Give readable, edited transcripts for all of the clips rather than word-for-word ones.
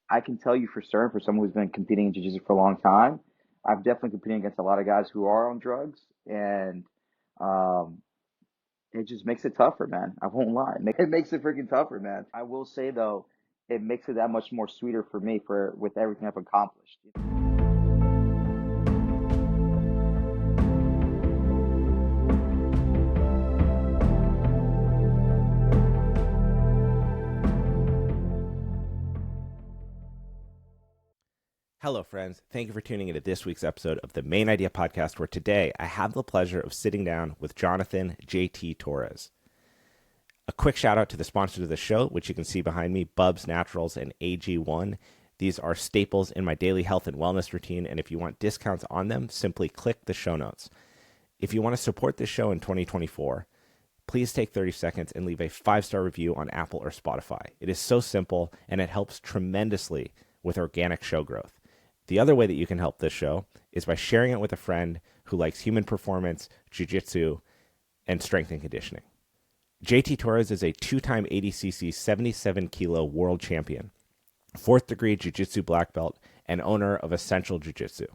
I can tell you for certain, for someone who's been competing in jiu-jitsu for a long time, I've definitely competing against a lot of guys who are on drugs, and um, it just makes it tougher, man. I won't lie. It makes it freaking tougher, man. I will say though, it makes it that much more sweeter for me for with everything I've accomplished. Hello, friends. Thank you for tuning into this week's episode of the Main Idea Podcast, where today I have the pleasure of sitting down with Jonathan JT Torres. A quick shout out to the sponsors of the show, which you can see behind me, Bubs Naturals and AG1. These are staples in my daily health and wellness routine, and if you want discounts on them, simply click the show notes. If you want to support this show in 2024, please take 30 seconds and leave a 5-star review on Apple or Spotify. It is so simple, and it helps tremendously with organic show growth. The other way that you can help this show is by sharing it with a friend who likes human performance, jiu-jitsu, and strength and conditioning. JT Torres is a 2-time ADCC 77-kilo world champion, 4th-degree jiu-jitsu black belt, and owner of Essential Jiu-Jitsu.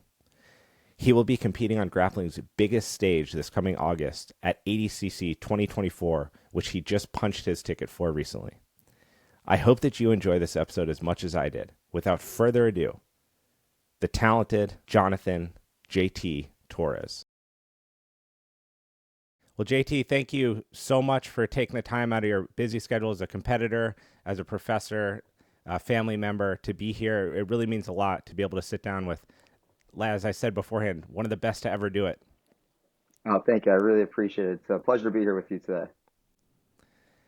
He will be competing on grappling's biggest stage this coming August at ADCC 2024, which he just punched his ticket for recently. I hope that you enjoy this episode as much as I did. Without further ado, the talented Jonathan JT Torres. Well, JT, thank you so much for taking the time out of your busy schedule as a competitor, as a professor, a family member to be here. It really means a lot to be able to sit down with, as I said beforehand, one of the best to ever do it. Oh, thank you. I really appreciate it. It's a pleasure to be here with you today.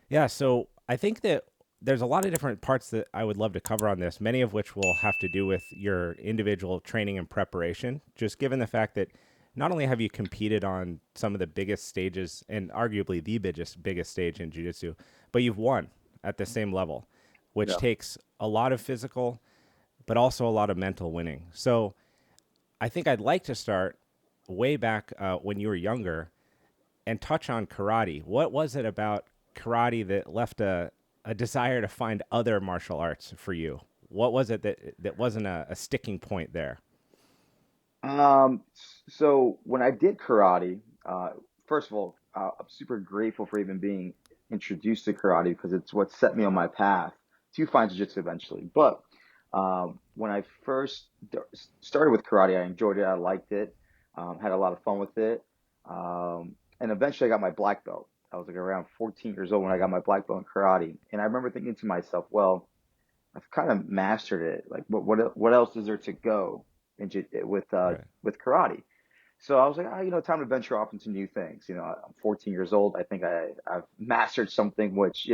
Yeah, so I think that there's a lot of different parts that I would love to cover on this, many of which will have to do with your individual training and preparation, just given the fact that not only have you competed on some of the biggest stages and arguably the biggest stage in jiu-jitsu, but you've won at the same level, which Yeah. takes a lot of physical, but also a lot of mental winning. So I think I'd like to start way back when you were younger and touch on karate. What was it about karate that left a desire to find other martial arts for you? What was it that wasn't a sticking point there? So when I did karate, first of all, I'm super grateful for even being introduced to karate because it's what set me on my path to find jiu-jitsu eventually. But when I first started with karate, I enjoyed it. I liked it. Had a lot of fun with it. And eventually I got my black belt. I was like around 14 years old when I got my black belt in karate. And I remember thinking to myself, well, I've kind of mastered it. Like, what else is there to go Right. with karate? So I was like, time to venture off into new things. I'm 14 years old. I think I've mastered something, which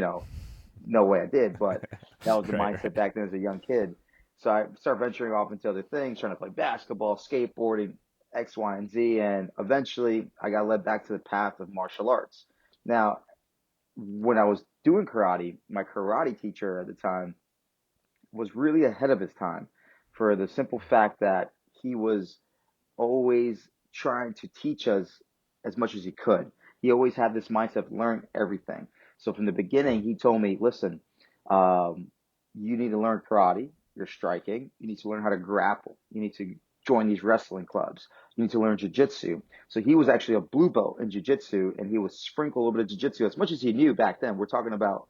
no way I did, but that was the Right, mindset right. back then as a young kid. So I started venturing off into other things, trying to play basketball, skateboarding, X, Y, and Z, and eventually I got led back to the path of martial arts. Now, when I was doing karate, my karate teacher at the time was really ahead of his time for the simple fact that he was always trying to teach us as much as he could. He always had this mindset of learn everything. So from the beginning, he told me, listen, um, you need to learn karate, you're striking, you need to learn how to grapple, you need to join these wrestling clubs, you need to learn jiu-jitsu. So he was actually a blue belt in jiu-jitsu, and he would sprinkle a little bit of jiu-jitsu as much as he knew back then. We're talking about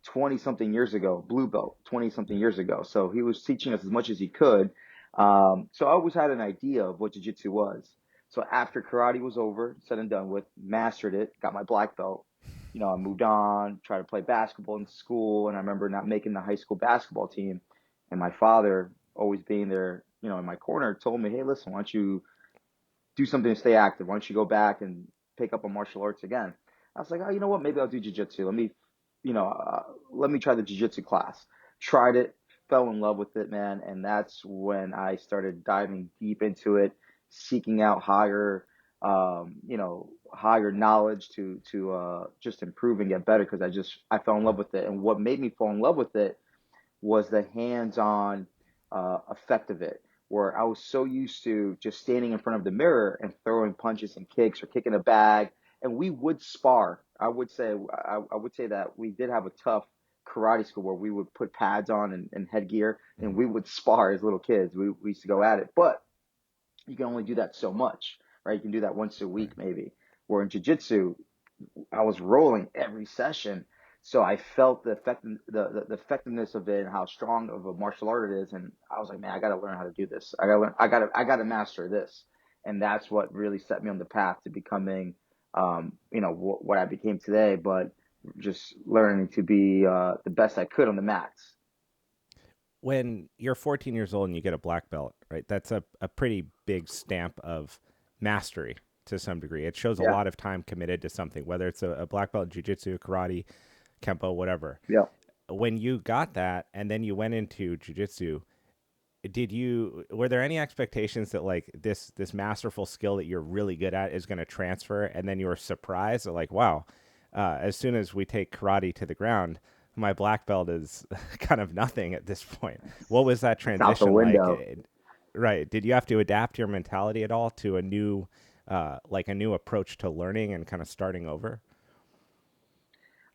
20 something years ago, blue belt, 20 something years ago. So he was teaching us as much as he could. So I always had an idea of what jiu-jitsu was. So after karate was over, said and done with, mastered it, got my black belt. I moved on, tried to play basketball in school, and I remember not making the high school basketball team. And my father, always being there, in my corner, told me, "Hey, listen, why don't you do something to stay active? Why don't you go back and pick up on martial arts again?" I was like, "Oh, you know what? Maybe I'll do jiu-jitsu. You know, uh, let me try the jiu-jitsu class." Tried it, fell in love with it, man, and that's when I started diving deep into it, seeking out higher knowledge to just improve and get better because I fell in love with it. And what made me fall in love with it was the hands-on effect of it, where I was so used to just standing in front of the mirror and throwing punches and kicks or kicking a bag, and we would spar. I would say that we did have a tough karate school where we would put pads on and headgear, and Mhm. we would spar as little kids. We used to go at it, but you can only do that so much, right? You can do that once a Right. week maybe. Where in jiu-jitsu, I was rolling every session, so I felt the effectiveness of it and how strong of a martial art it is. And I was like, man, I got to learn how to do this. I got to master this. And that's what really set me on the path to becoming, what I became today. But just learning to be the best I could on the mats. When you're 14 years old and you get a black belt, right? That's a pretty big stamp of mastery to some degree. It shows a Yeah, lot of time committed to something, whether it's a black belt in jiu-jitsu, karate, kempo, whatever. yeah. When you got that and then you went into jiu-jitsu, were there any expectations that like this masterful skill that you're really good at is going to transfer, and then you were surprised that like, wow, as soon as we take karate to the ground, my black belt is kind of nothing at this point. What was that It's out the transition like? window. Right, did you have to adapt your mentality at all to a new like a new approach to learning and kind of starting over?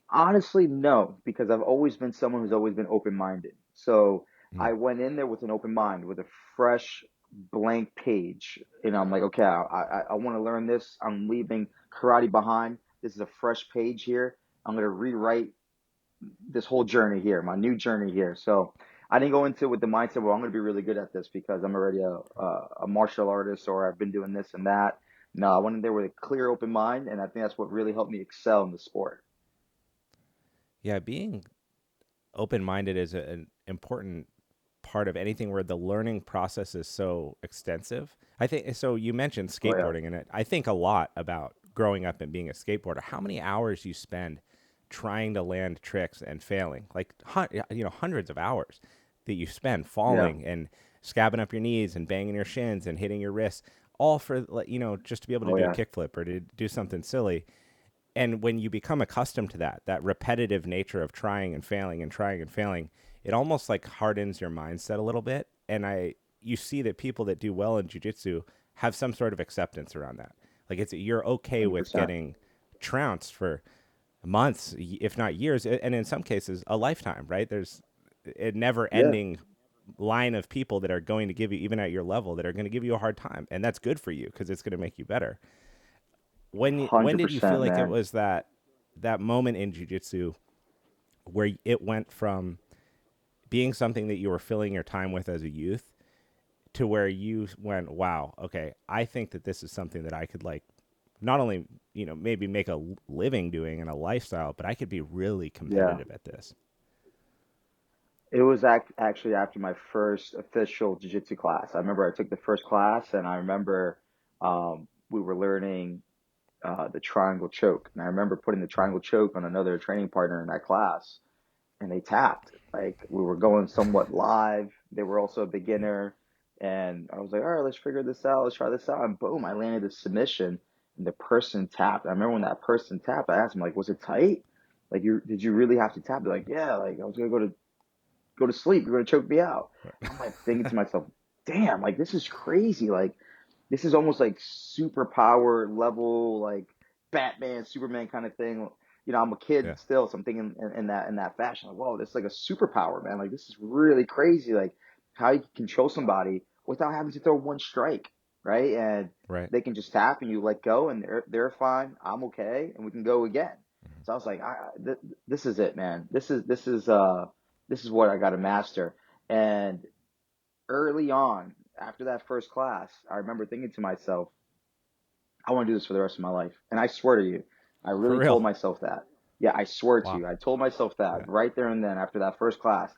Honestly, no, because I've always been someone who's always been open-minded. So Mm. I went in there with an open mind, with a fresh blank page. I'm like, okay, I want to learn this. I'm leaving karate behind. This is a fresh page here. I'm going to rewrite this whole journey here, my new journey here. So I didn't go into it with the mindset, well, I'm going to be really good at this because I'm already a martial artist or I've been doing this and that. No, I went in there with a clear, open mind, and I think that's what really helped me excel in the sport. Yeah, being open-minded is an important part of anything where the learning process is so extensive. I think so. You mentioned Oh yeah. skateboarding, and I think a lot about growing up and being a skateboarder. How many hours you spend trying to land tricks and failing, like hundreds of hours that you spend Yeah. falling and scabbing up your knees and banging your shins and hitting your wrists, all for like just to be able to Oh do a yeah. kickflip or to do something silly. And when you become accustomed to that repetitive nature of trying and failing and trying and failing, it almost like hardens your mindset a little bit. And you see that people that do well in jujitsu have some sort of acceptance around that. Like you're okay with 100%. getting trounced for months, if not years, and in some cases a lifetime. Right? There's a Yeah. never-ending line of people that are going to give you, even at your level, that are going to give you a hard time, and that's good for you because it's going to make you better. When did you feel 100%, like it man. was that moment in jujitsu where it went from being something that you were filling your time with as a youth to where you went, wow, okay, I think that this is something that I could like not only maybe make a living doing and a lifestyle, but I could be really Yeah. competitive at this. It was actually after my first official jiu-jitsu class. I remember I took the first class, and I remember we were learning the triangle choke. And I remember putting the triangle choke on another training partner in that class, and they tapped. Like we were going somewhat live. They were also a beginner, and I was like, all right, let's figure this out. Let's try this out. And boom, I landed a submission, and the person tapped. I remember when that person tapped, I asked him like, was it tight? Like you did you really have to tap? They're like, yeah, like I was gonna go to sleep. You're gonna choke me out. I'm like thinking to myself, damn, like this is crazy. Like this is almost like superpower level, like Batman, Superman kind of thing. I'm a kid Yeah, still, so I'm thinking in that fashion. Like, whoa, this is like a superpower, man. Like this is really crazy. Like how you can control somebody without having to throw one strike, right? And right. they can just tap and you let go, and they're fine. I'm okay, and we can go again. So I was like, this is it, man. This is what I got to master. And early on, after that first class, I remember thinking to myself, I want to do this for the rest of my life. And I swear to you, I For really told real. myself that. Yeah, I swear to Wow. you, I told myself that Yeah. right there and then after that first class,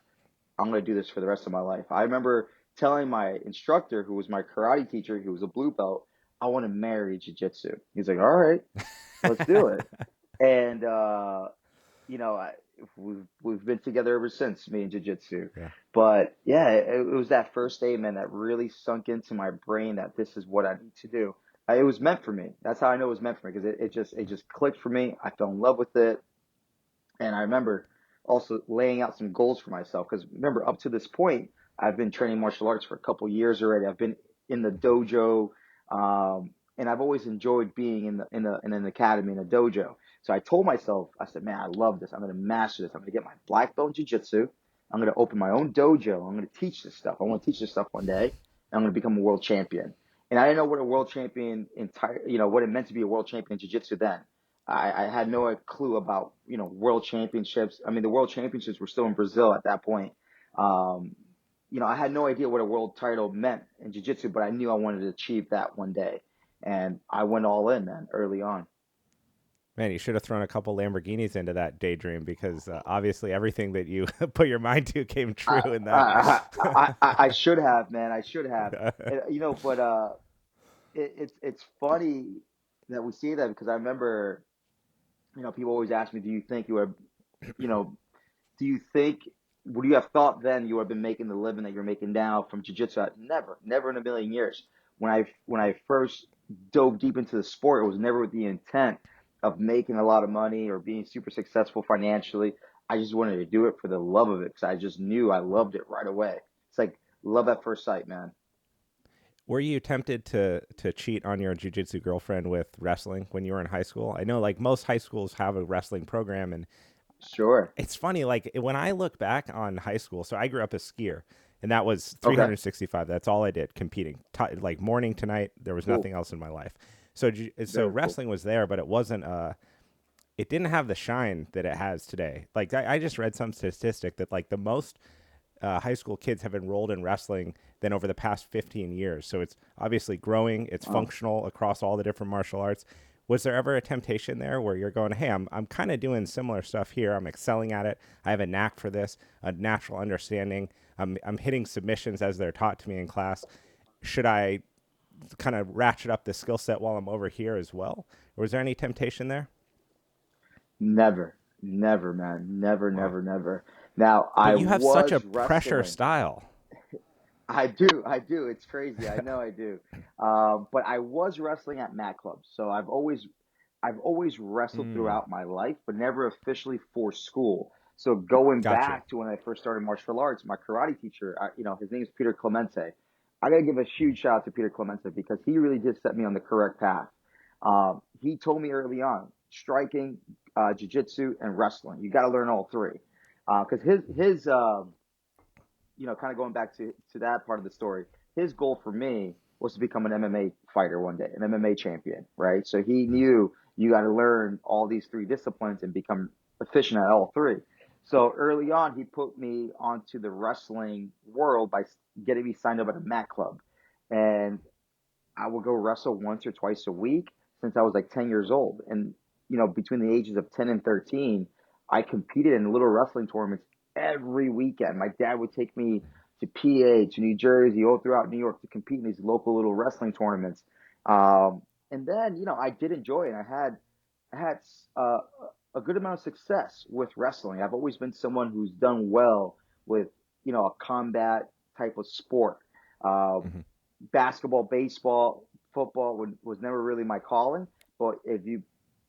I'm going to do this for the rest of my life. I remember telling my instructor, who was my karate teacher, who was a blue belt, I want to marry jiu-jitsu. He's like, all right, let's do it. And I, we've been together ever since, me and jiu-jitsu. Yeah. But yeah, it was that first statement that really sunk into my brain that this is what I need to do. It was meant for me. That's how I know it was meant for me because it just clicked for me. I fell in love with it, and I remember also laying out some goals for myself because remember up to this point I've been training martial arts for a couple years already. I've been in the dojo, and I've always enjoyed being in an academy, in a dojo. So I told myself, I said, man, I love this. I'm going to master this. I'm going to get my black belt in jiu-jitsu. I'm going to open my own dojo. I'm going to teach this stuff. I want to teach this stuff one day. And I'm going to become a world champion. And I didn't know what a world champion what it meant to be a world champion in jiu-jitsu then. I had no clue about, world championships. I mean, the world championships were still in Brazil at that point. Um, I had no idea what a world title meant in jiu-jitsu, but I knew I wanted to achieve that one day. And I went all in, man, early on. Man, you should have thrown a couple Lamborghinis into that daydream because obviously everything that you put your mind to came I, true in that. I should have, man. I should have. But it's funny that we see that because I remember, people always ask me, do you think you are, you know, do you think, would you have thought then you would have been making the living that you're making now from jiu-jitsu? Never, never in a million years. When I first dove deep into the sport, it was never with the intent of making a lot of money or being super successful financially. I just wanted to do it for the love of it because I just knew I loved it right away. It's like love at first sight, man. Were you tempted to cheat on your jiu-jitsu girlfriend with wrestling when you were in high school? I know like most high schools have a wrestling program, and Sure. it's funny, like when I look back on high school, so I grew up a skier, and that was Okay. 365. That's all I did, competing. Like morning to night, there was Cool. nothing else in my life. So Very cool. wrestling was there, but it wasn't it didn't have the shine that it has today. Like I just read some statistic that like the most high school kids have enrolled in wrestling than over the past 15 years. So it's obviously growing. It's Wow. functional across all the different martial arts. Was there ever a temptation there where you're going, hey, I'm kind of doing similar stuff here. I'm excelling at it. I have a knack for this, a natural understanding. I'm hitting submissions as they're taught to me in class. Should I kind of ratchet up the skill set while I'm over here as well? Or was there any temptation there? Never, never, man. Never, Wow. never, never. Now, But I you have such a was pressure wrestling. style. I do. It's crazy. I know I do. But I was wrestling at mat clubs. So I've always wrestled Mm, throughout my life, but never officially for school. So going gotcha. back to when I first started martial arts, my karate teacher, his name is Peter Clemente. I gotta give a huge shout out to Peter Clemente because he really did set me on the correct path. He told me early on, striking, jiu-jitsu, and wrestling. You got to learn all three. Because kind of going back to that part of the story, his goal for me was to become an MMA fighter one day, an MMA champion, right? So he Mm, knew you got to learn all these three disciplines and become efficient at all three. So early on, he put me onto the wrestling world by getting me signed up at a mat club, and I would go wrestle once or twice a week since I was like 10 years old. And, between the ages of 10 and 13, I competed in little wrestling tournaments every weekend. My dad would take me to PA, to New Jersey, all throughout New York to compete in these local little wrestling tournaments. And then, I did enjoy it. I had a good amount of success with wrestling. I've always been someone who's done well with, a combat type of sport. Uh, mhm. Basketball, baseball, football was never really my calling. But if you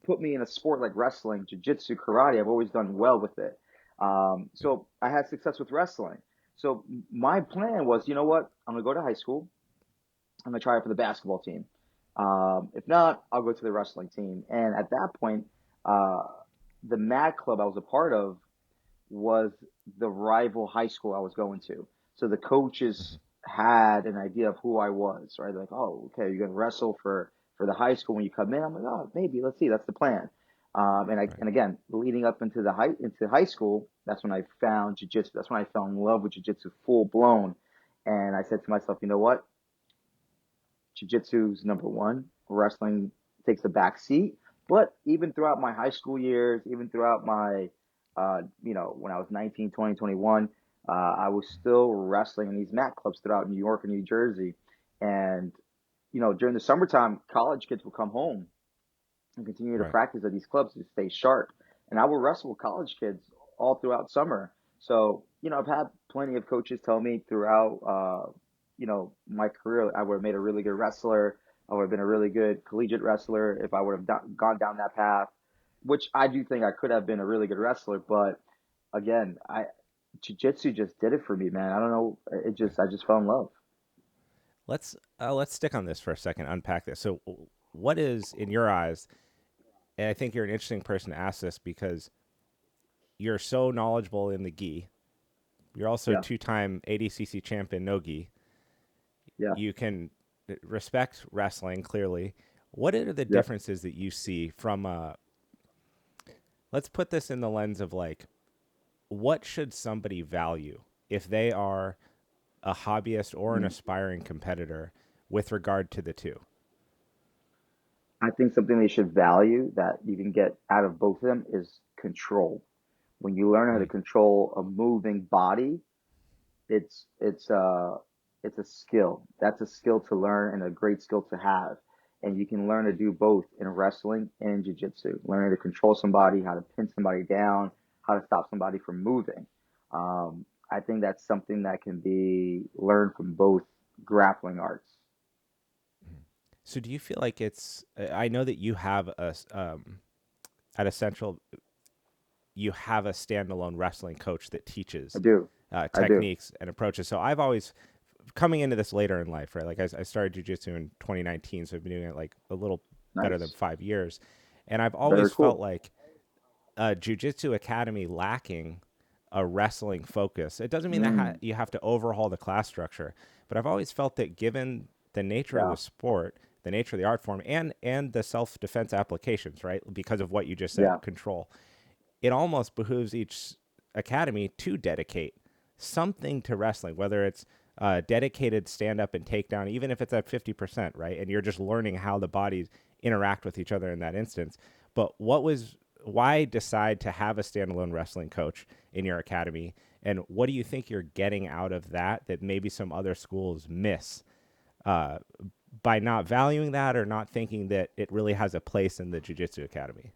put me in a sport like wrestling, jiu-jitsu, karate, I've always done well with it. So I had success with wrestling. So my plan was, you know what? I'm gonna go to high school. I'm gonna try out for the basketball team. If not, I'll go to the wrestling team. And at that point, uh, the MAD club I was a part of was the rival high school I was going to. So the coaches Mhm. had an idea of who I was, right? They're like, oh, okay, you're gonna wrestle for the high school when you come in. I'm like, oh, maybe, let's see, that's the plan. Right. And again, leading up into high school, that's when I found jujitsu. That's when I fell in love with jujitsu full blown. And I said to myself, you know what? Jiu-jitsu's number one. Wrestling takes the back seat. But even throughout my high school years, even throughout my, when I was 19, 20, 21, I was still wrestling in these mat clubs throughout New York and New Jersey. And, during the summertime, college kids would come home and continue to Right. practice at these clubs to stay sharp. And I would wrestle with college kids all throughout summer. So, I've had plenty of coaches tell me throughout, my career, I would have made a really good wrestler. I would have been a really good collegiate wrestler if I would have gone down that path, which I do think I could have been a really good wrestler. But again, jiu-jitsu just did it for me, man. I don't know. Right. I just fell in love. Let's stick on this for a second. Unpack this. So, what is in your eyes? and I think you're an interesting person to ask this because you're so knowledgeable in the gi. You're also Yeah, two-time ADCC champion NoGi. yeah, You can respect wrestling clearly. What are the yeah. differences that you see from let's put this in the lens of like what should somebody value if they are a hobbyist or an Mm. aspiring competitor with regard to the two? I think something they should value that you can get out of both of them is control. When you learn how to Mm. control a moving body, it's it's uh it's a skill. That's a skill to learn and a great skill to have. And you can learn to do both in wrestling and in jiu-jitsu. Learning to control somebody, how to pin somebody down, how to stop somebody from moving. I think that's something that can be learned from both grappling arts. So do you feel like it's? I know that you have at Essential, you have a standalone wrestling coach that I teaches do. I do. techniques and approaches. So I've always coming into this later in life, right? Like I started jujitsu in 2019, so I've been doing it like a little better than Nice. 5 years, and I've Very always felt cool. like a jujitsu academy lacking a wrestling focus. It doesn't mean that Mm, you have to overhaul the class structure, but I've always felt that given the nature of yeah. the sport, the nature of the art form, and the self defense applications, right? Because of what you just Yeah. said, control. It almost behooves each academy to dedicate something to wrestling, whether it's dedicated stand up and takedown, even if it's at 50%, right? And you're just learning how the bodies interact with each other in that instance. But why decide to have a standalone wrestling coach in your academy? And what do you think you're getting out of that that maybe some other schools miss uh, by not valuing that or not thinking that it really has a place in the jiu-jitsu academy?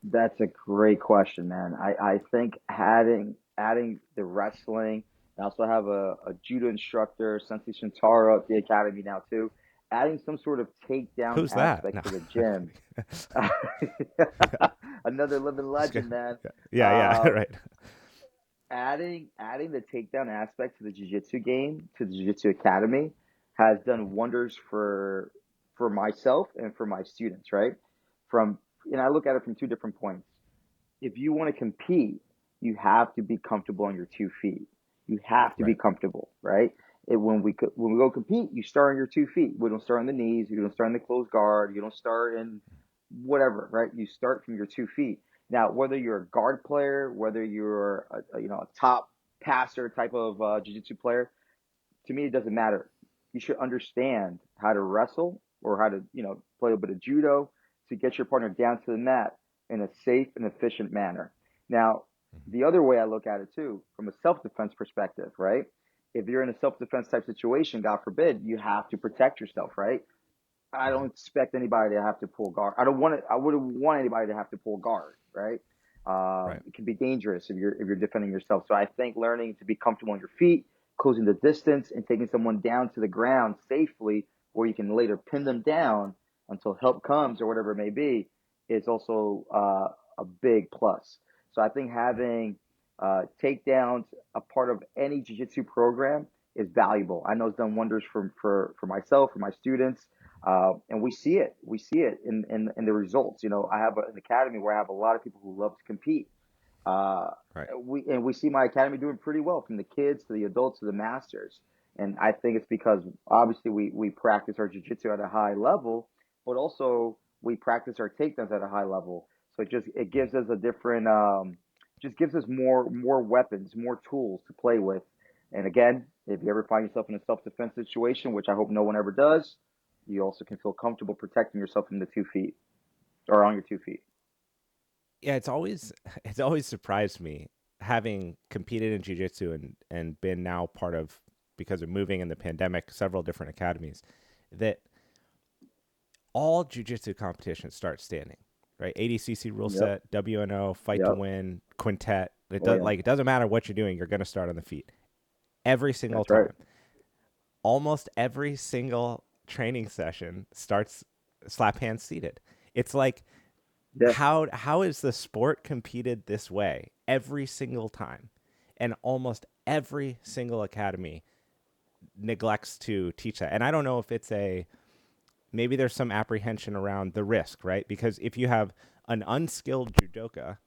That's a great question, man. I think adding the wrestling. I also have a judo instructor, Sensei Shintaro at the academy now too. Adding some sort of takedown Who's that? No. aspect to the gym. Another living legend, man. Yeah, yeah, Um, right. adding the takedown aspect to the jiu-jitsu game, to the jiu-jitsu academy, has done wonders for myself and for my students, right? From and I look at it from two different points. If you want to compete, you have to be comfortable on your 2 feet. You have to be Right. comfortable, right? When we go compete, you start on your 2 feet. We don't start on the knees. You don't start in the closed guard. You don't start in whatever, right? You start from your 2 feet. Now, whether you're a guard player, whether you're a top passer type of jiu-jitsu player, to me it doesn't matter. You should understand how to wrestle or how to play a bit of judo to get your partner down to the mat in a safe and efficient manner. Now, the other way I look at it too, from a self-defense perspective, right? If you're in a self-defense type situation, God forbid, you have to protect yourself, right? I don't expect anybody to have to pull guard. I don't want it. I wouldn't want anybody to have to pull guard, right? Right. It can be dangerous if you're defending yourself. So I think learning to be comfortable on your feet, closing the distance, and taking someone down to the ground safely, where you can later pin them down until help comes or whatever it may be, is also a big plus. So I think having takedowns a part of any jiu-jitsu program is valuable. I know it's done wonders for myself, for my students, and we see it. We see it in the results. I have an academy where I have a lot of people who love to compete. Uh, Right. we see my academy doing pretty well, from the kids to the adults to the masters. And I think it's because obviously we practice our jiu-jitsu at a high level, but also we practice our takedowns at a high level. So it gives us a different just gives us more weapons, more tools to play with. And again, if you ever find yourself in a self-defense situation, which I hope no one ever does, you also can feel comfortable protecting yourself from the 2 feet or on your 2 feet. Yeah, it's always surprised me having competed in jiu-jitsu and been now part of, because of moving in the pandemic, several different academies, that all jiu-jitsu competitions start standing, right? ADCC rule Yep. set, WNO, fight to Yep. win, quintet. Oh yeah. It doesn't matter what you're doing, you're going to start on the feet every single That's right. time. Almost every single training session starts slap hands seated. It's like Yeah. how is the sport competed this way every single time? And almost every single academy neglects to teach that. And I don't know if it's a maybe there's some apprehension around the risk, right? Because if you have an unskilled judoka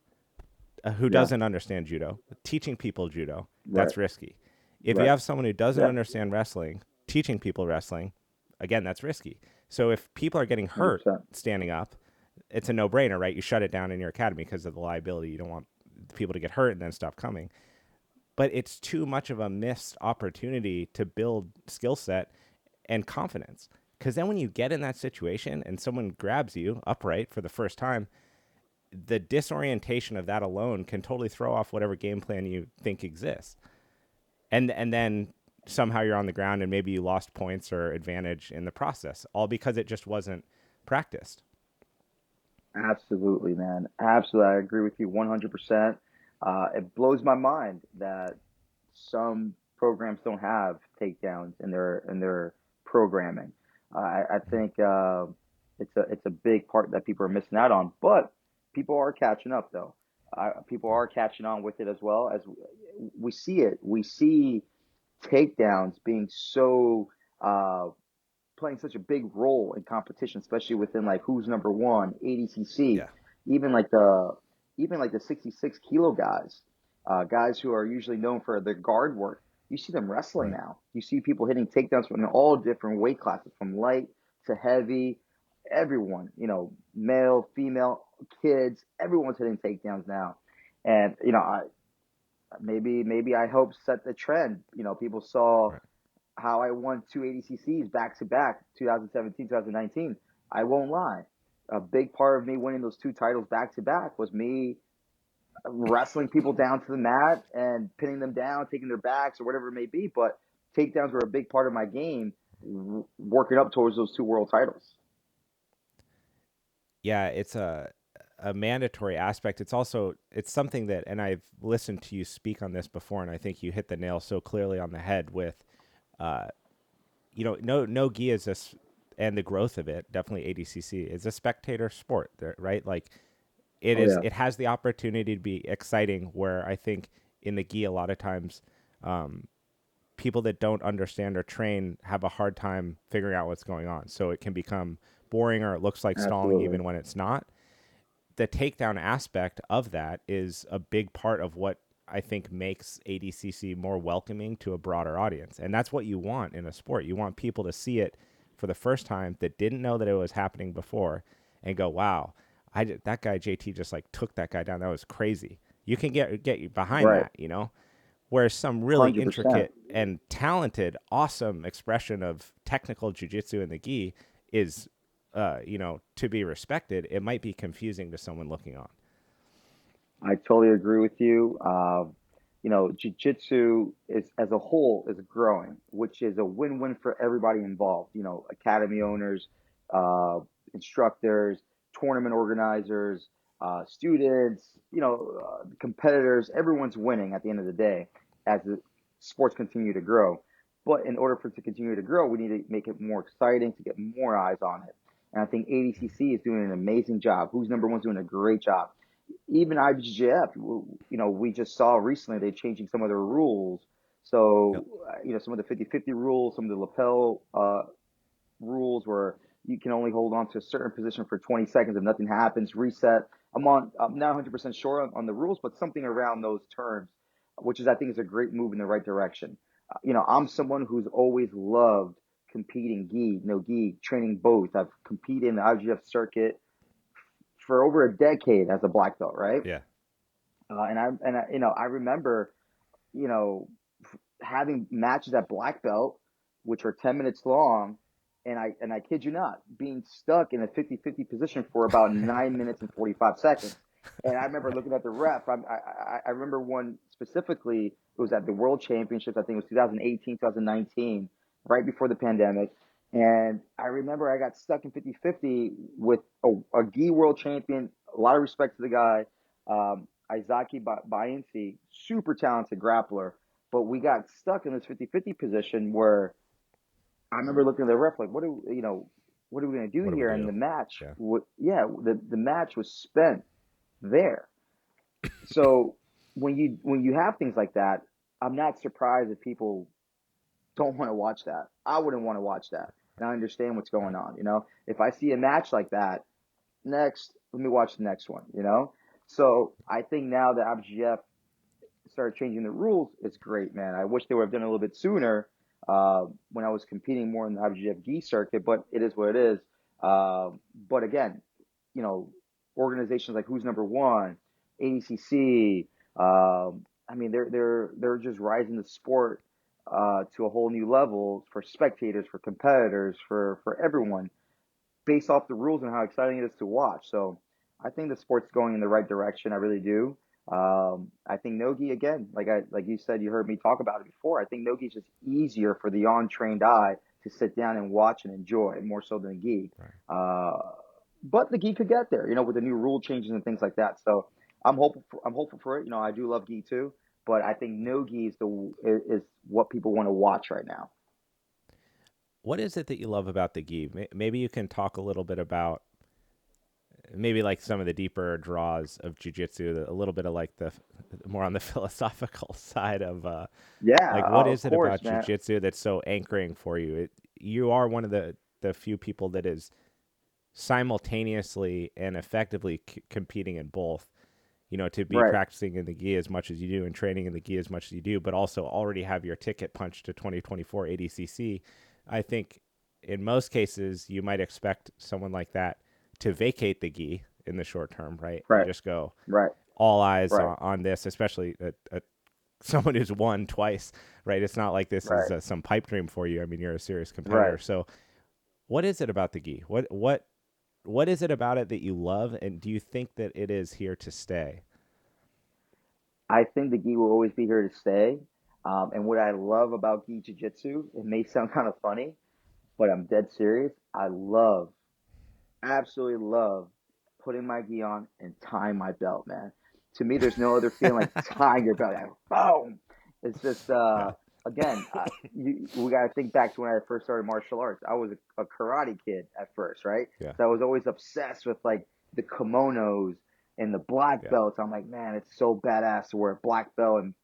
who Yeah. doesn't understand judo, teaching people judo, Right. that's risky. If you Right. have someone who doesn't Yeah. understand wrestling, teaching people wrestling, again, that's risky. So if people are getting hurt 100%. standing up, it's a no-brainer, right? You shut it down in your academy because of the liability. You don't want people to get hurt and then stop coming. But it's too much of a missed opportunity to build skill set and confidence. Because then when you get in that situation and someone grabs you upright for the first time, the disorientation of that alone can totally throw off whatever game plan you think exists. And then somehow you're on the ground and maybe you lost points or advantage in the process, all because it just wasn't practiced. Absolutely, man. Absolutely. I agree with you 100%. It blows my mind that some programs don't have takedowns in their programming. I think it's a big part that people are missing out on, but people are catching up though. People are catching on with it as well as we see it. We see takedowns being so uh, playing such a big role in competition, especially within like who's number one, ADCC, Yeah. even like the even like the 66 kilo guys, guys who are usually known for their guard work. You see them wrestling Right. now. You see people hitting takedowns from all different weight classes, from light to heavy. Everyone, male, female, kids, everyone's hitting takedowns now. And maybe I hope set the trend. People saw Right. how I won two ADCCs back to back, 2017, 2019. I won't lie. A big part of me winning those two titles back to back was me wrestling people down to the mat and pinning them down, taking their backs or whatever it may be. But takedowns were a big part of my game, working up towards those two world titles. Yeah, it's a mandatory aspect. It's also it's something that, and I've listened to you speak on this before, and I think you hit the nail so clearly on the head with, uh, no gi is and the growth of it, definitely ADCC is a spectator sport, right? Like Oh yeah, it has the opportunity to be exciting. Where I think in the gi a lot of times, um, people that don't understand or train have a hard time figuring out what's going on. So it can become boring or it looks like stalling absolutely. even when it's not. The takedown aspect of that is a big part of what I think makes ADCC more welcoming to a broader audience. And that's what you want in a sport. You want people to see it for the first time that didn't know that it was happening before and go, wow, that guy JT just like took that guy down. That was crazy. You can get behind Right, that. Whereas some really 100%. intricate and talented, awesome expression of technical jujitsu in the gi is, to be respected. It might be confusing to someone looking on. I totally agree with you. Jiu-jitsu is as a whole is growing, which is a win-win for everybody involved. Academy owners, uh, instructors, tournament organizers, students, competitors. Everyone's winning at the end of the day as the sports continue to grow. But in order for it to continue to grow, we need to make it more exciting to get more eyes on it. And I think ADCC is doing an amazing job. Who's number one's doing a great job. Even IBJJF, we just saw recently they're changing some of their rules. Yep. So, some of the 50-50 rules, some of the lapel rules where you can only hold on to a certain position for 20 seconds if nothing happens, reset. I'm not 100% sure on the rules, but something around those terms, which is, I think, is a great move in the right direction. I'm someone who's always loved competing gi, no gi, training both. I've competed in the IGF circuit for over a decade as a black belt, right? Yeah. I remember, you know, having matches at black belt, which are 10 minutes long, and I kid you not, being stuck in a 50-50 position for about 9 minutes and 45 seconds. And I remember looking at the ref. I remember one specifically. It was at the World Championships. I think it was 2018, 2019, right before the pandemic. And I remember I got stuck in 50-50 with a gi world champion. A lot of respect to the guy, Izaki Bayensi, super talented grappler. But we got stuck in this 50-50 position where I remember looking at the ref like, what are we going to do What do we here? And do? the match, Yeah. yeah, the match was spent there. So when you have things like that, I'm not surprised if people don't want to watch that. I wouldn't want to watch that. and I understand what's going on. If I see a match like that, next, let me watch the next one. So I think now that IBJJF started changing the rules, it's great, man. I wish they would have done it a little bit sooner when I was competing more in the IBJJF gi circuit, but it is what it is. But again, you know, organizations like Who's Number One, ADCC, I mean, they're just rising the sport to a whole new level for spectators, for competitors, for everyone based off the rules and how exciting it is to watch. So I think the sport's going in the right direction. I really do. I think Nogi again, like you said, you heard me talk about it before. I think Nogi is just easier for the untrained eye to sit down and watch and enjoy more so than the gi. Right. But the gi could get there, with the new rule changes and things like that. So I'm hopeful for it. I do love gi too, but I think Nogi is what people want to watch right now. What is it that you love about the gi? Maybe you can talk a little bit about maybe like some of the deeper draws of jujitsu, a little bit of like the more on the philosophical side of Yeah, like what of is it course, about man. jujitsu that's so anchoring for you? You are one of the few people that is simultaneously and effectively competing in both. To be Right. practicing in the gi as much as you do and training in the gi as much as you do, but also already have your ticket punched to 2024 ADCC. I think in most cases you might expect someone like that to vacate the gi in the short term, right? And Right. just go Right. all eyes Right. on this, especially someone who's won twice, right? It's not like this is Right. some pipe dream for you. I mean, you're a serious Right. competitor. So, what is it about the gi? What is it about it that you love, and do you think that it is here to stay? I think the gi will always be here to stay. And what I love about gi jiu-jitsu, it may sound kind of funny, but I'm dead serious. Absolutely love putting my gi on and tying my belt, man. To me, there's no other feeling like tying your belt. Like, boom! It's just, Yeah, again, we got to think back to when I first started martial arts. I was a karate kid at first, right? yeah, So I was always obsessed with like the kimonos and the black yeah, belts. I'm like, man, it's so badass to wear a black belt and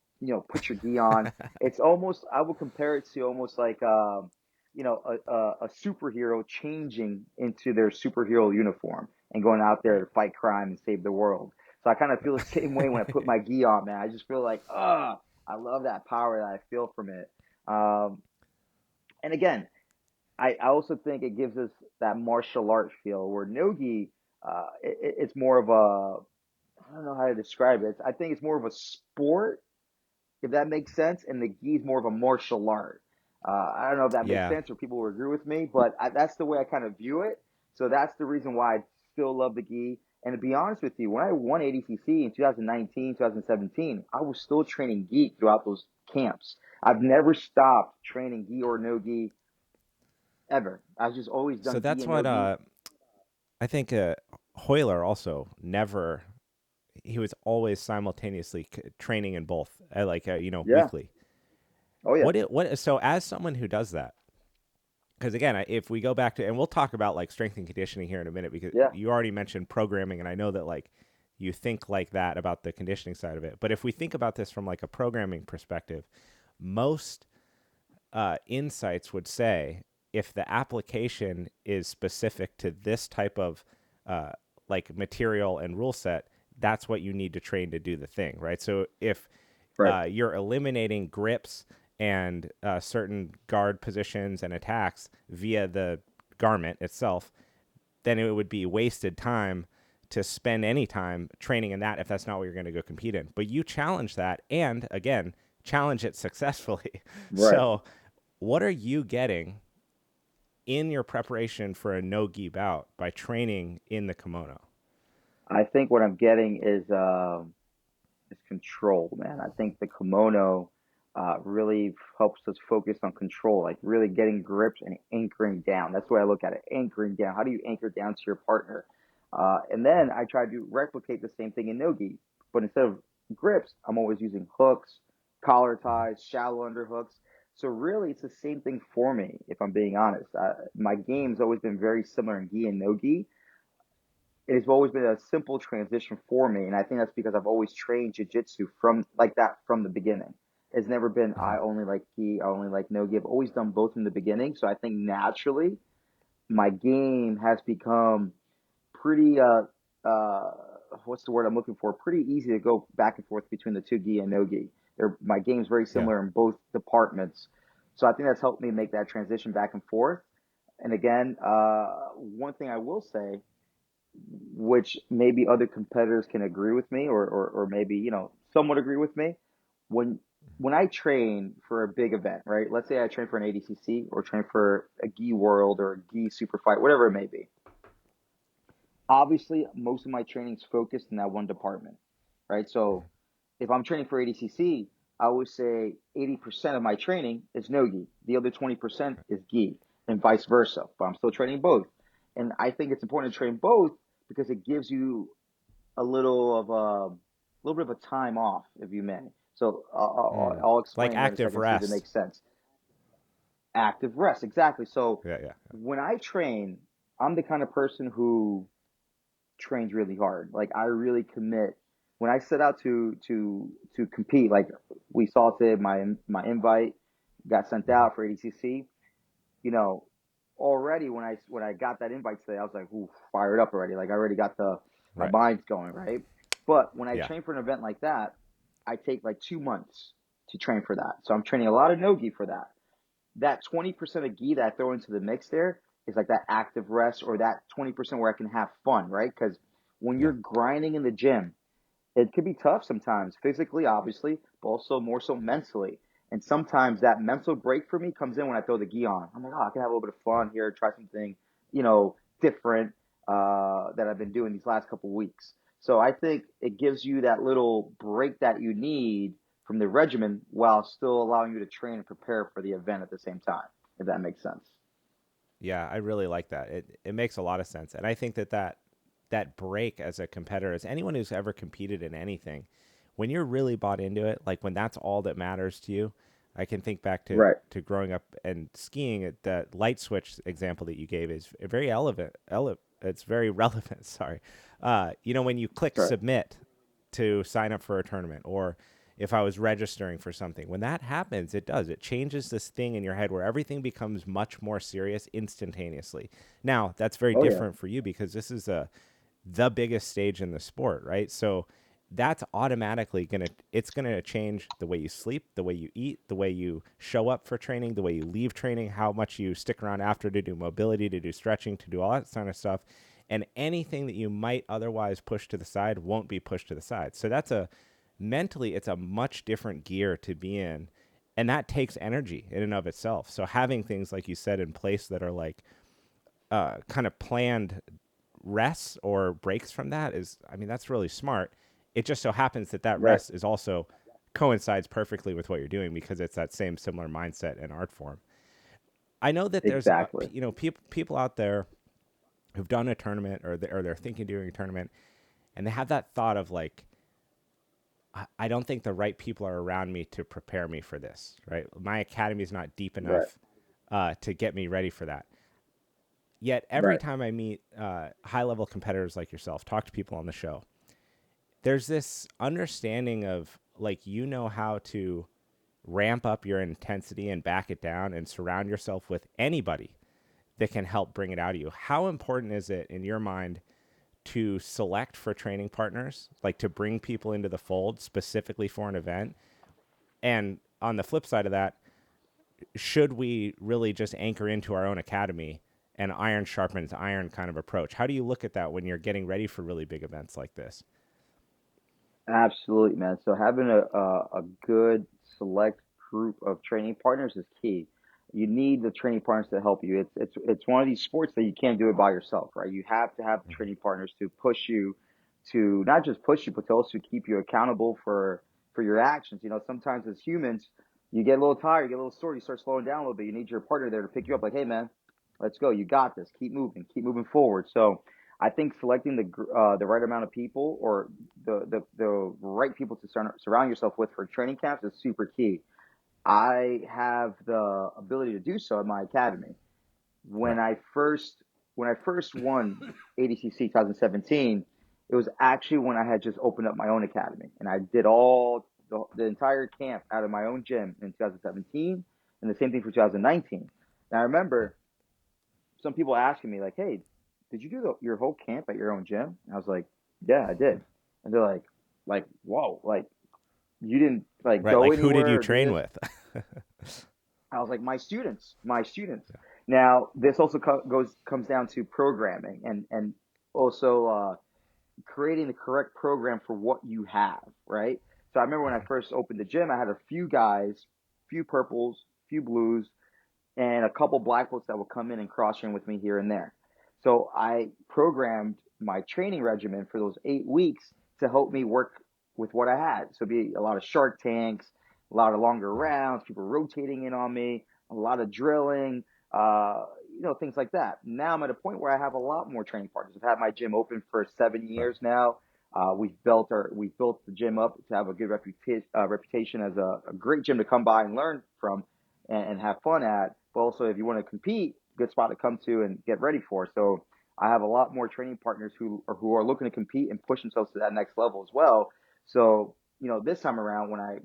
put your gi on. It's almost I would compare it to almost like a superhero changing into their superhero uniform and going out there right. to fight crime and save the world. So I kind of feel the same way when I put my gi on, man. I just feel like, I love that power that I feel from it. Um, and again, I also think it gives us that martial art feel where Nogi, it's more of I don't know how to describe it. I think it's more of a sport if that makes sense. And the gi is more of a martial art. I don't know if that makes Yeah, sense or people will agree with me, but that's the way I kind of view it. So that's the reason why I still love the gi. And to be honest with you, when I won ADCC in 2019, 2017, I was still training gi throughout those camps. I've never stopped training gi or no gi ever. I've just always so done gi that's and no what gi. I think. Hoyler also never. He was always simultaneously training in both, Yeah. weekly. Oh yeah. What? So as someone who does that, because again, if we go back to, and we'll talk about like strength and conditioning here in a minute, because Yeah. you already mentioned programming, and I know that like you think like that about the conditioning side of it. But if we think about this from like a programming perspective, most insights would say if the application is specific to this type of uh, like material and rule set, that's what you need to train to do the thing, right? So if Right. you're eliminating grips and certain guard positions and attacks via the garment itself, then it would be wasted time to spend any time training in that if that's not what you're going to go compete in. But you challenge that and again, challenge it successfully. Right. So, what are you getting in your preparation for a no-gi bout by training in the kimono? I think what I'm getting is control, man. I think the kimono really helps us focus on control, like really getting grips and anchoring down. That's the way I look at it. Anchoring down. How do you anchor down to your partner? And then I try to replicate the same thing in nogi, but instead of grips, I'm always using hooks, collar Mm-hmm. ties, shallow underhooks. So really, it's the same thing for me. If I'm being honest, my game's always been very similar in gi and nogi. It has always been a simple transition for me, and I think that's because I've always trained jiu-jitsu from like that from the beginning. It's never been Uh-huh. I only like gi, I only like no gi. I've always done both in the beginning. So I think naturally my game has become pretty uh what's the word I'm looking for? Pretty easy to go back and forth between the two gi and no gi. My game's very Yeah. similar in both departments. So I think that's helped me make that transition back and forth. And again, one thing I will say, which maybe other competitors can agree with me, or maybe, somewhat agree with me, when I train for a big event, right? Let's say I train for an ADCC or train for a gi world or a gi super fight, whatever it may be. Obviously, most of my training's focused in that one department, right? So if I'm training for ADCC, I would say 80% of my training is no gi. The other 20% is gi, and vice versa. But I'm still training both. And I think it's important to train both because it gives you a little bit of a time off, if you may. So Mm. I'll Like explain here in a active second, see if it rest. makes sense. Active rest, exactly. So Yeah, yeah. when I train, I'm the kind of person who trains really hard. Like I really commit. When I set out to compete, like we saw today, my invite got sent Hmm. out for ADCC. You know, already when I got that invite today, I was like, ooh, fired up already. Like I already got my Right. mind's going, right? But when I Yeah. train for an event like that, I take like 2 months to train for that. So I'm training a lot of no gi for that. That 20% of gi that I throw into the mix there is like that active rest or that 20% where I can have fun, right? Because when Yeah. you're grinding in the gym, it could be tough sometimes, physically, obviously, but also more so mentally. And sometimes that mental break for me comes in when I throw the gi on. I'm like, oh, I can have a little bit of fun here, try something, different that I've been doing these last couple of weeks. So I think it gives you that little break that you need from the regimen while still allowing you to train and prepare for the event at the same time, if that makes sense. Yeah, I really like that. It makes a lot of sense. And I think that break as a competitor, as anyone who's ever competed in anything, when you're really bought into it, like when that's all that matters to you, I can think back Right. to growing up and skiing. That light switch example that you gave is very it's very relevant. Sorry, when you click Right. submit to sign up for a tournament, or if I was registering for something, when that happens, it changes this thing in your head where everything becomes much more serious instantaneously. Now, that's very Oh, yeah. different for you because this is the biggest stage in the sport, right? So that's automatically gonna change the way you sleep, the way you eat, the way you show up for training, the way you leave training, how much you stick around after to do mobility, to do stretching, to do all that kind of stuff. And anything that you might otherwise push to the side won't be pushed to the side. So that's a mentally it's a much different gear to be in. And that takes energy in and of itself. So having things like you said in place that are like kind of planned rests or breaks from that is, I mean, that's really smart. It just so happens that Right. rest is also coincides perfectly with what you're doing because it's that same similar mindset and art form. I know that there's Exactly. people out there who've done a tournament or they're thinking of doing a tournament and they have that thought of like, I don't think the right people are around me to prepare me for this. Right, my academy is not deep Right. enough to get me ready for that. Yet every Right. time I meet high level competitors like yourself, talk to people on the show, there's this understanding of like how to ramp up your intensity and back it down and surround yourself with anybody that can help bring it out of you. How important is it in your mind to select for training partners, like to bring people into the fold specifically for an event? And on the flip side of that, should we really just anchor into our own academy and iron sharpens iron kind of approach? How do you look at that when you're getting ready for really big events like this? Absolutely, man. So having a good select group of training partners is key. You need the training partners to help you. It's one of these sports that you can't do it by yourself, right? You have to have Mm-hmm. training partners to push you, to not just push you, but to also keep you accountable for your actions. Sometimes as humans, you get a little tired, you get a little sore, you start slowing down a little bit. You need your partner there to pick you up, like, hey, man, let's go. You got this. Keep moving forward. So I think selecting the right amount of people or the right people to surround yourself with for training camps is super key. I have the ability to do so at my academy. When Right. I first when I first won ADCC 2017, it was actually when I had just opened up my own academy and I did all the entire camp out of my own gym in 2017, and the same thing for 2019. And I remember some people asking me like, "Hey, did you do your whole camp at your own gym?" And I was like, "Yeah, I did." And they're like, "Whoa, like you didn't like Right. go Like, who did you anywhere or do train this?" with? I was like, my students. Now, this also comes down to programming and also creating the correct program for what you have, right? So I remember when I Mhm. first opened the gym, I had a few guys, few purples, few blues, and a couple black belts that would come in and cross train with me here and there. So I programmed my training regimen for those 8 weeks to help me work with what I had. So it'd be a lot of shark tanks, a lot of longer rounds, people rotating in on me, a lot of drilling, uh, things like that. Now I'm at a point where I have a lot more training partners. I've had my gym open for seven Right. years now. We've built the gym up to have a good reputation as a great gym to come by and learn from and have fun at. But also, if you want to compete, good spot to come to and get ready for. So I have a lot more training partners who are looking to compete and push themselves to that next level as well. So this time around, when I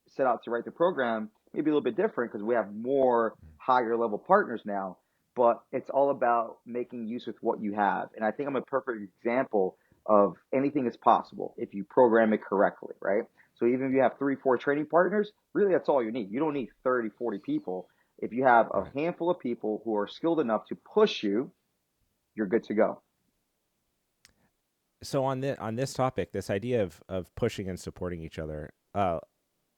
set out to write the program, maybe a little bit different because we have more higher level partners now. But it's all about making use with what you have. And I think I'm a perfect example of anything is possible if you program it correctly, right? So even if you have three, four training partners, really that's all you need. You don't need 30, 40 people. If you have a Right. handful of people who are skilled enough to push you, you're good to go. So on this topic, this idea of pushing and supporting each other,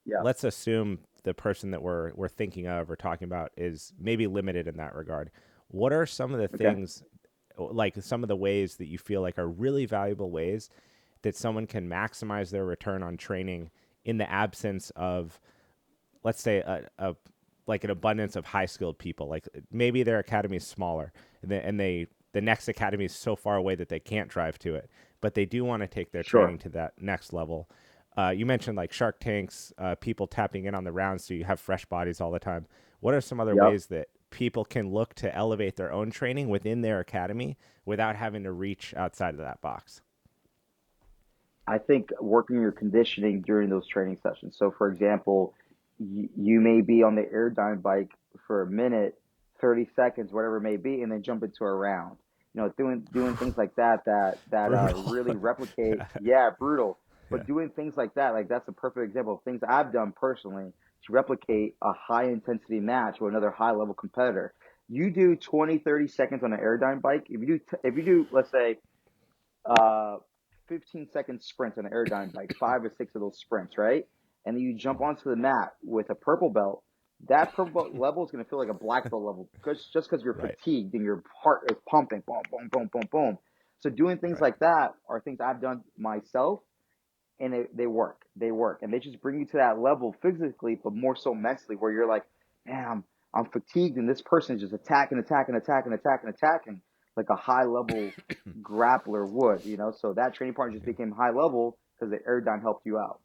Yeah. let's assume the person that we're thinking of or talking about is maybe limited in that regard. What are some of the Okay. things, like some of the ways that you feel like are really valuable ways that someone can maximize their return on training in the absence of, let's say, a like an abundance of high skilled people? Like maybe their academy is smaller, and the next academy is so far away that they can't drive to it, but they do want to take their Sure. training to that next level. You mentioned like Shark Tanks, people tapping in on the rounds, so you have fresh bodies all the time. What are some other Yep. ways that people can look to elevate their own training within their academy without having to reach outside of that box? I think working your conditioning during those training sessions. So, for example, you may be on the airdyne bike for a minute, 30 seconds, whatever it may be, and then jump into a round. Doing things like that Brutal. really replicate. Yeah, brutal. But doing things like that, like that's a perfect example of things I've done personally to replicate a high intensity match with another high level competitor. You do 20, 30 seconds on an airdyne bike. If you do, let's say uh 15-second sprints on an airdyne bike, 5 or 6 of those sprints, right? And then you jump onto the mat with a purple belt. That purple belt level is going to feel like a black belt level just because you're Right. fatigued and your heart is pumping, boom, boom, boom, boom, boom. So doing things Right. like that are things I've done myself, and they work. They work, and they just bring you to that level physically, but more so mentally, where you're like, man, I'm fatigued, and this person is just attacking, attacking, attacking, attacking, attacking, like a high level grappler would. So that training partner just Yeah. became high level because the airdyne helped you out.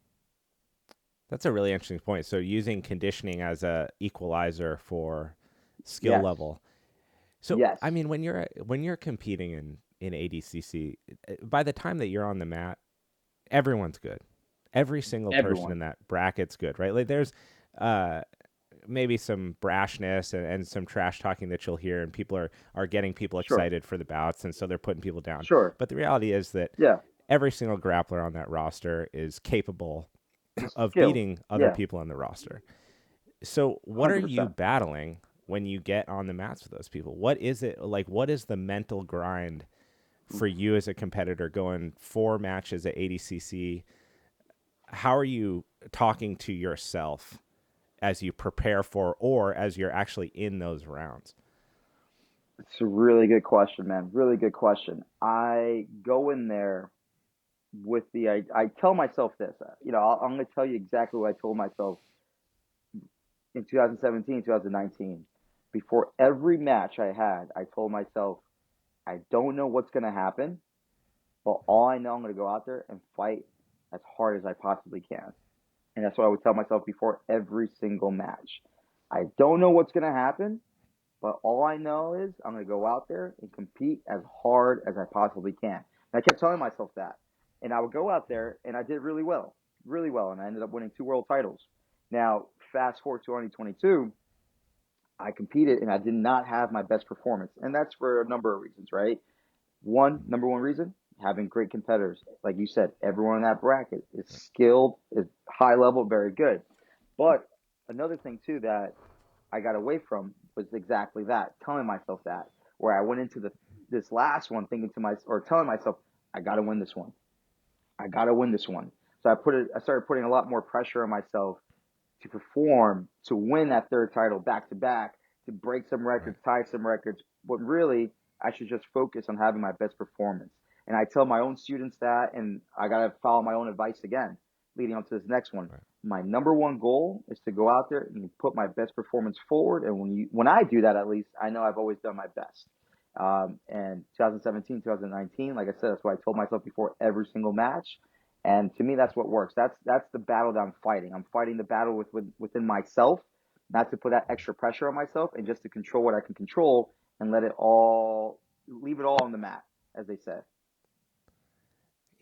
That's a really interesting point. So using conditioning as a equalizer for skill Yes, level. So yes, I mean, when you're competing in ADCC, by the time that you're on the mat, everyone's good. Every single person everyone. in that bracket's good, right? Like there's uh, maybe some brashness and some trash talking that you'll hear, and people are getting people Sure, excited for the bouts, and so they're putting people down. sure, But the reality is that yeah, every single grappler on that roster is capable of skilled, beating other yeah, people on the roster. So, what are you 100%. battling when you get on the mats with those people? What is it like? What is the mental grind for you as a competitor going 4 matches at ADCC? How are you talking to yourself as you prepare for or as you're actually in those rounds? It's a really good question, man. Really good question. I go in there with I tell myself this. I'm going to tell you exactly what I told myself in 2017, 2019. Before every match I had, I told myself, I don't know what's going to happen, but all I know, I'm going to go out there and fight as hard as I possibly can. And that's what I would tell myself before every single match. I don't know what's going to happen, but all I know is I'm going to go out there and compete as hard as I possibly can. And I kept telling myself that. And I would go out there and I did really well. really well, and I ended up winning 2 world titles. Now, fast forward to 2022, I competed and I did not have my best performance, and that's for a number of reasons, right? Number one reason, having great competitors. Like you said, everyone in that bracket is skilled, is high level, very good. But another thing too that I got away from was exactly that, telling myself that, where I went into this last one thinking to myself or telling myself, I got to win this one. I got to win this one. So I started putting a lot more pressure on myself to perform, to win that third title back to back, to break some Right. records, tie some records. But really, I should just focus on having my best performance. And I tell my own students that, and I got to follow my own advice again, leading on to this next one. Right. My number one goal is to go out there and put my best performance forward. And when I do that, at least I know I've always done my best. And 2017, 2019, like I said, that's what I told myself before every single match. And to me, that's what works. That's the battle that I'm fighting. I'm fighting the battle within myself, not to put that extra pressure on myself, and just to control what I can control and leave it all on the mat, as they say.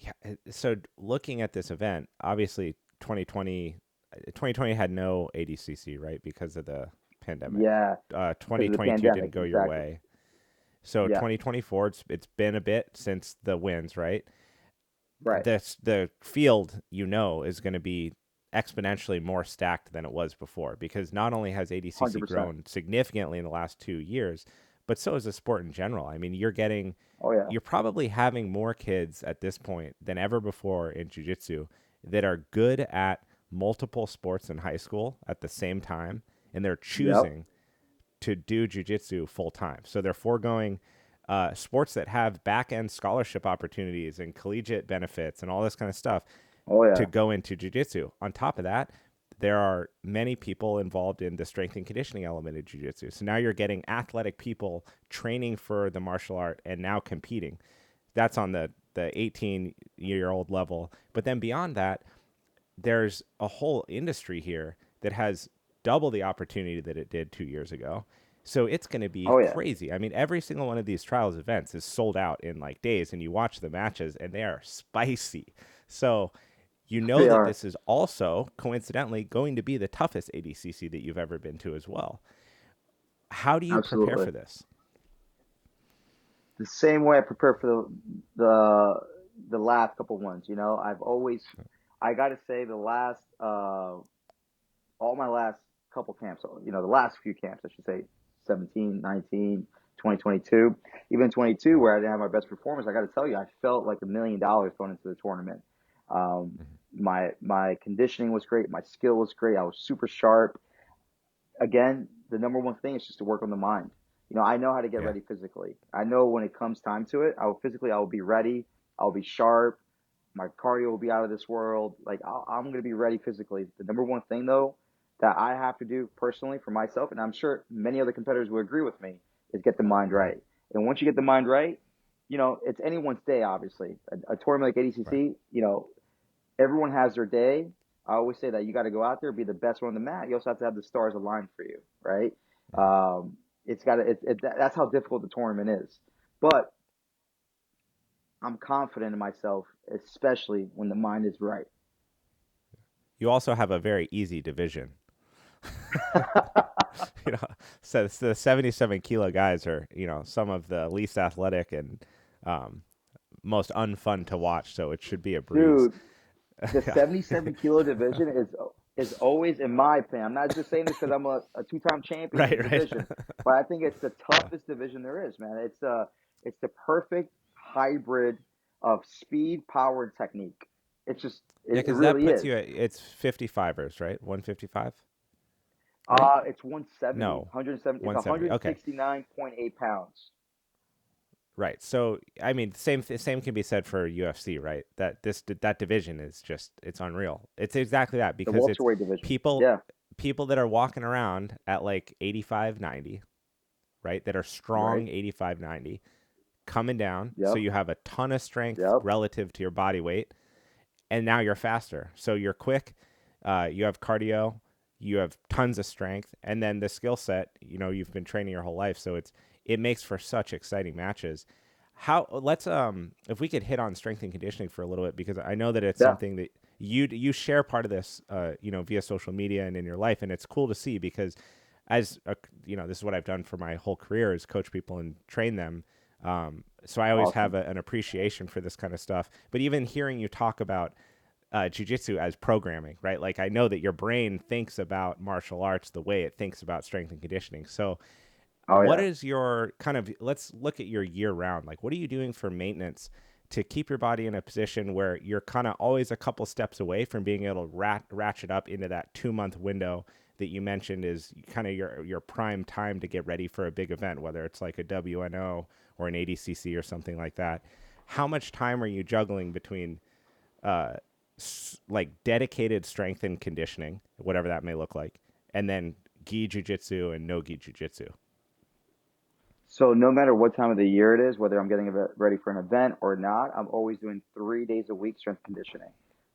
Yeah. So looking at this event, obviously 2020 had no ADCC, right? Because of the pandemic. Yeah, because of the 2022 didn't pandemic, go your exactly. way. So Yeah, 2024, it's been a bit since the wins, right? right. The field, is going to be exponentially more stacked than it was before, because not only has ADCC 100%. grown significantly in the last 2 years, but so is the sport in general. I mean, Oh yeah, you're probably having more kids at this point than ever before in jiu-jitsu that are good at multiple sports in high school at the same time, and they're yep. choosing to do jiu-jitsu full time. So they're foregoing sports that have back-end scholarship opportunities and collegiate benefits and all this kind of stuff Oh to yeah, go into jiu-jitsu. On top of that, there are many people involved in the strength and conditioning element of jiu-jitsu. So now you're getting athletic people training for the martial art and now competing. That's on the 18-year-old level. But then beyond that, there's a whole industry here that has double the opportunity that it did 2 years ago. So it's going to be oh yeah. crazy. I mean, every single one of these trials events is sold out in like days, and you watch the matches and they are spicy. So They that are this is also coincidentally going to be the toughest ADCC that you've ever been to as well. How do you prepare absolutely for this? the same way I prepare for the the last couple ones. I got to say, all my last couple camps, the last few camps, I should say, 17, 19, 2022, even 22, where I didn't have my best performance. I got to tell you, I felt like $1 million going into the tournament. Um, my conditioning was great. My skill was great. I was super sharp. Again, the number one thing is just to work on the mind. I know how to get Yeah. ready physically. I know when it comes time to it, I will be ready. I'll be sharp. My cardio will be out of this world. Like I'm going to be ready physically. The number one thing though that I have to do personally for myself, and I'm sure many other competitors will agree with me, is get the mind Mm-hmm. right. And once you get the mind right, it's anyone's day. Obviously, a tournament like Right. ADCC, everyone has their day. I always say that you got to go out there, be the best one on the mat. You also have to have the stars aligned for you, right? Mm-hmm. It's got to. That's how difficult the tournament is. But I'm confident in myself, especially when the mind is right. You also have a very easy division. you know, so the 77 kilo guys are, some of the least athletic and um, most unfun to watch. So it should be a breeze. Dude, the 77 kilo division is always, in my opinion. I'm not just saying this because I'm a two-time champion in the Right, right. division, but I think it's the toughest division there is, man. It's the perfect hybrid of speed, power, and technique. It's just Yeah, it because that really puts is. you at, it's 55ers, right? 155, right? It's 170, No, 170. It's 170. Okay, 169.8 pounds. right. So I mean, same can be said for UFC, right? That division is just it's unreal. It's exactly that The because it's welterweight division. people Yeah. people that are walking around at like 85, 90, right? That are Right. strong 85, 90, coming down. So Yep. you have a ton of strength Yep. relative to your body weight, and now you're faster. So you're quick. You have cardio. You have tons of strength, and then the skill set. You've been training your whole life, so it makes for such exciting matches. How let's if we could hit on strength and conditioning for a little bit, because I know that it's Yeah. something that you share part of this, via social media and in your life, and it's cool to see because as a, this is what I've done for my whole career is coach people and train them. So I always have Awesome. an appreciation for this kind of stuff. But even hearing you talk about jujitsu as programming, right? Like I know that your brain thinks about martial arts the way it thinks about strength and conditioning. So Oh what yeah. is your kind of, let's look at your year round. Like what are you doing for maintenance to keep your body in a position where you're kind of always a couple steps away from being able to ratchet up into that 2 month window that you mentioned is kind of your prime time to get ready for a big event, whether it's like a WNO or an ADCC or something like that. How much time are you juggling between uh, like dedicated strength and conditioning, whatever that may look like, and then gi jujitsu and no gi jujitsu? So no matter what time of the year it is, whether I'm getting ready for an event or not, I'm always doing 3 days a week strength conditioning.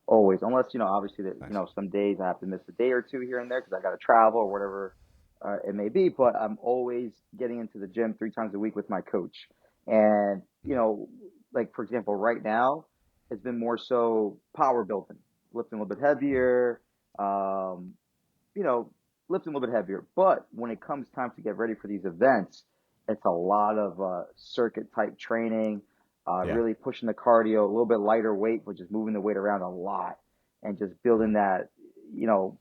Always, unless obviously that Nice. some days I have to miss a day or two here and there because I got to travel or whatever it may be. But I'm always getting into the gym 3 times a week with my coach. And like for example, right now it's been more so power building, lifting a little bit heavier, um, you know, lifting a little bit heavier. But when it comes time to get ready for these events, it's a lot of circuit type training, Yeah. really pushing the cardio, a little bit lighter weight, but just moving the weight around a lot and just building that, you know,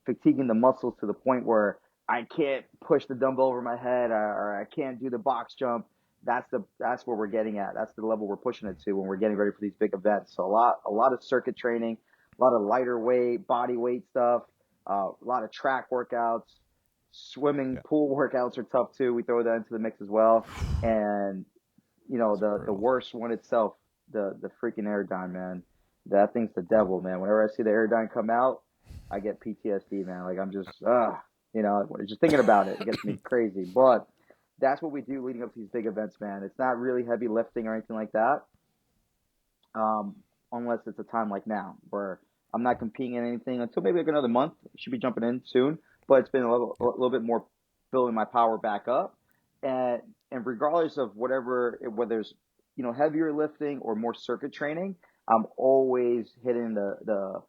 fatiguing the muscles to the point where I can't push the dumbbell over my head or I can't do the box jump. That's where we're getting at. That's the level we're pushing it to when we're getting ready for these big events. So a lot of circuit training, a lot of lighter weight, body weight stuff, a lot of track workouts, swimming Yeah. pool workouts are tough too. We throw that into the mix as well. And It's the brutal. worst one itself, the freaking Airdyne, man. That thing's the Yeah. devil, man. Whenever I see the Airdyne come out, I get PTSD, man. Like I'm just just thinking about it, it gets me crazy. But that's what we do leading up to these big events, man. It's not really heavy lifting or anything like that, um, unless it's a time like now where I'm not competing in anything until maybe like another month. Should be jumping in soon, but it's been a Yeah. little bit more building my power back up, and regardless of whether it's heavier lifting or more circuit training, I'm always hitting the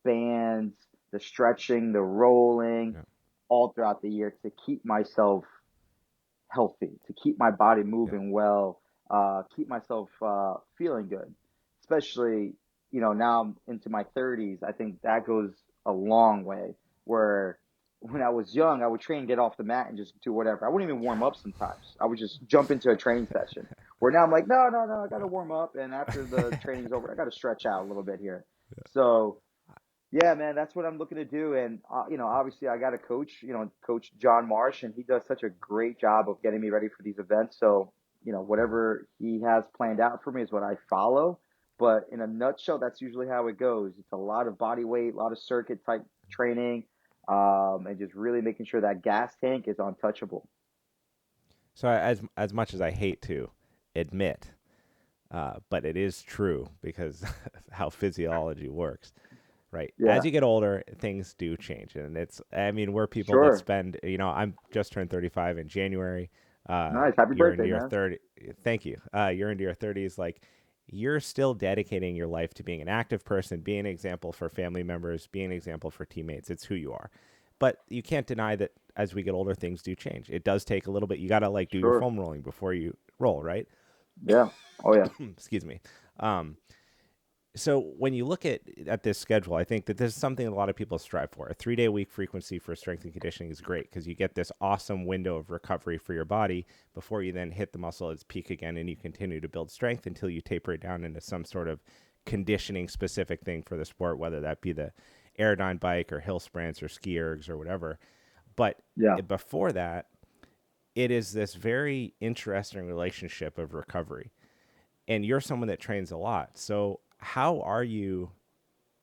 bands, the stretching, the rolling, Yeah. all throughout the year to keep myself healthy, to keep my body Yeah. moving well, keep myself feeling good. Especially, now I'm into my 30s. I think that goes a long way. Where when I was young, I would train, get off the mat, and just do whatever. I wouldn't even warm up sometimes. I would just jump into a training session. Where now I'm like, no, no, no, I got to warm up. And after the training's over, I got to stretch out a little bit here. So yeah, man, that's what I'm looking to do. And, obviously I got a coach, Coach John Marsh, and he does such a great job of getting me ready for these events. So, whatever he has planned out for me is what I follow. But in a nutshell, that's usually how it goes. It's a lot of body weight, a lot of circuit type training, and just really making sure that gas tank is untouchable. So as much as I hate to admit, but it is true because how physiology works, right? As Yeah, you get older, things do change, and I mean, we're people that sure. spend. I'm just turned 35 in January. Nice. Happy You're into birthday, your man. 30. Thank you. You're into your 30s. Like you're still dedicating your life to being an active person, being an example for family members, being an example for teammates. It's who you are. But you can't deny that as we get older, things do change. It does take a little bit. You got to like do your Sure. foam rolling before you roll, right? Yeah. Oh, yeah. Excuse me. Um, so when you look at this schedule, I think that this is something a lot of people strive for. A 3 day week frequency for strength and conditioning is great because you get this awesome window of recovery for your body before you then hit the muscle at its peak again, and you continue to build strength until you taper it down into some sort of conditioning specific thing for the sport, whether that be the aerodyne bike or hill sprints or ski ergs or whatever. But Yeah. before that, it is this very interesting relationship of recovery, and you're someone that trains a lot. So how are you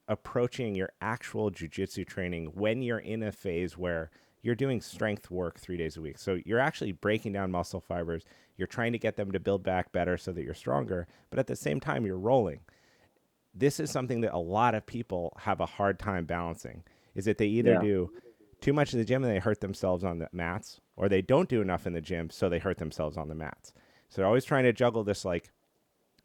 approaching your actual jujitsu training when you're in a phase where you're doing strength work 3 days a week? So you're actually breaking down muscle fibers. You're trying to get them to build back better so that you're stronger, but at the same time, you're rolling. This is something that a lot of people have a hard time balancing. Is that they either Yeah. do too much in the gym and they hurt themselves on the mats, or they don't do enough in the gym so they hurt themselves on the mats. So they're always trying to juggle this like,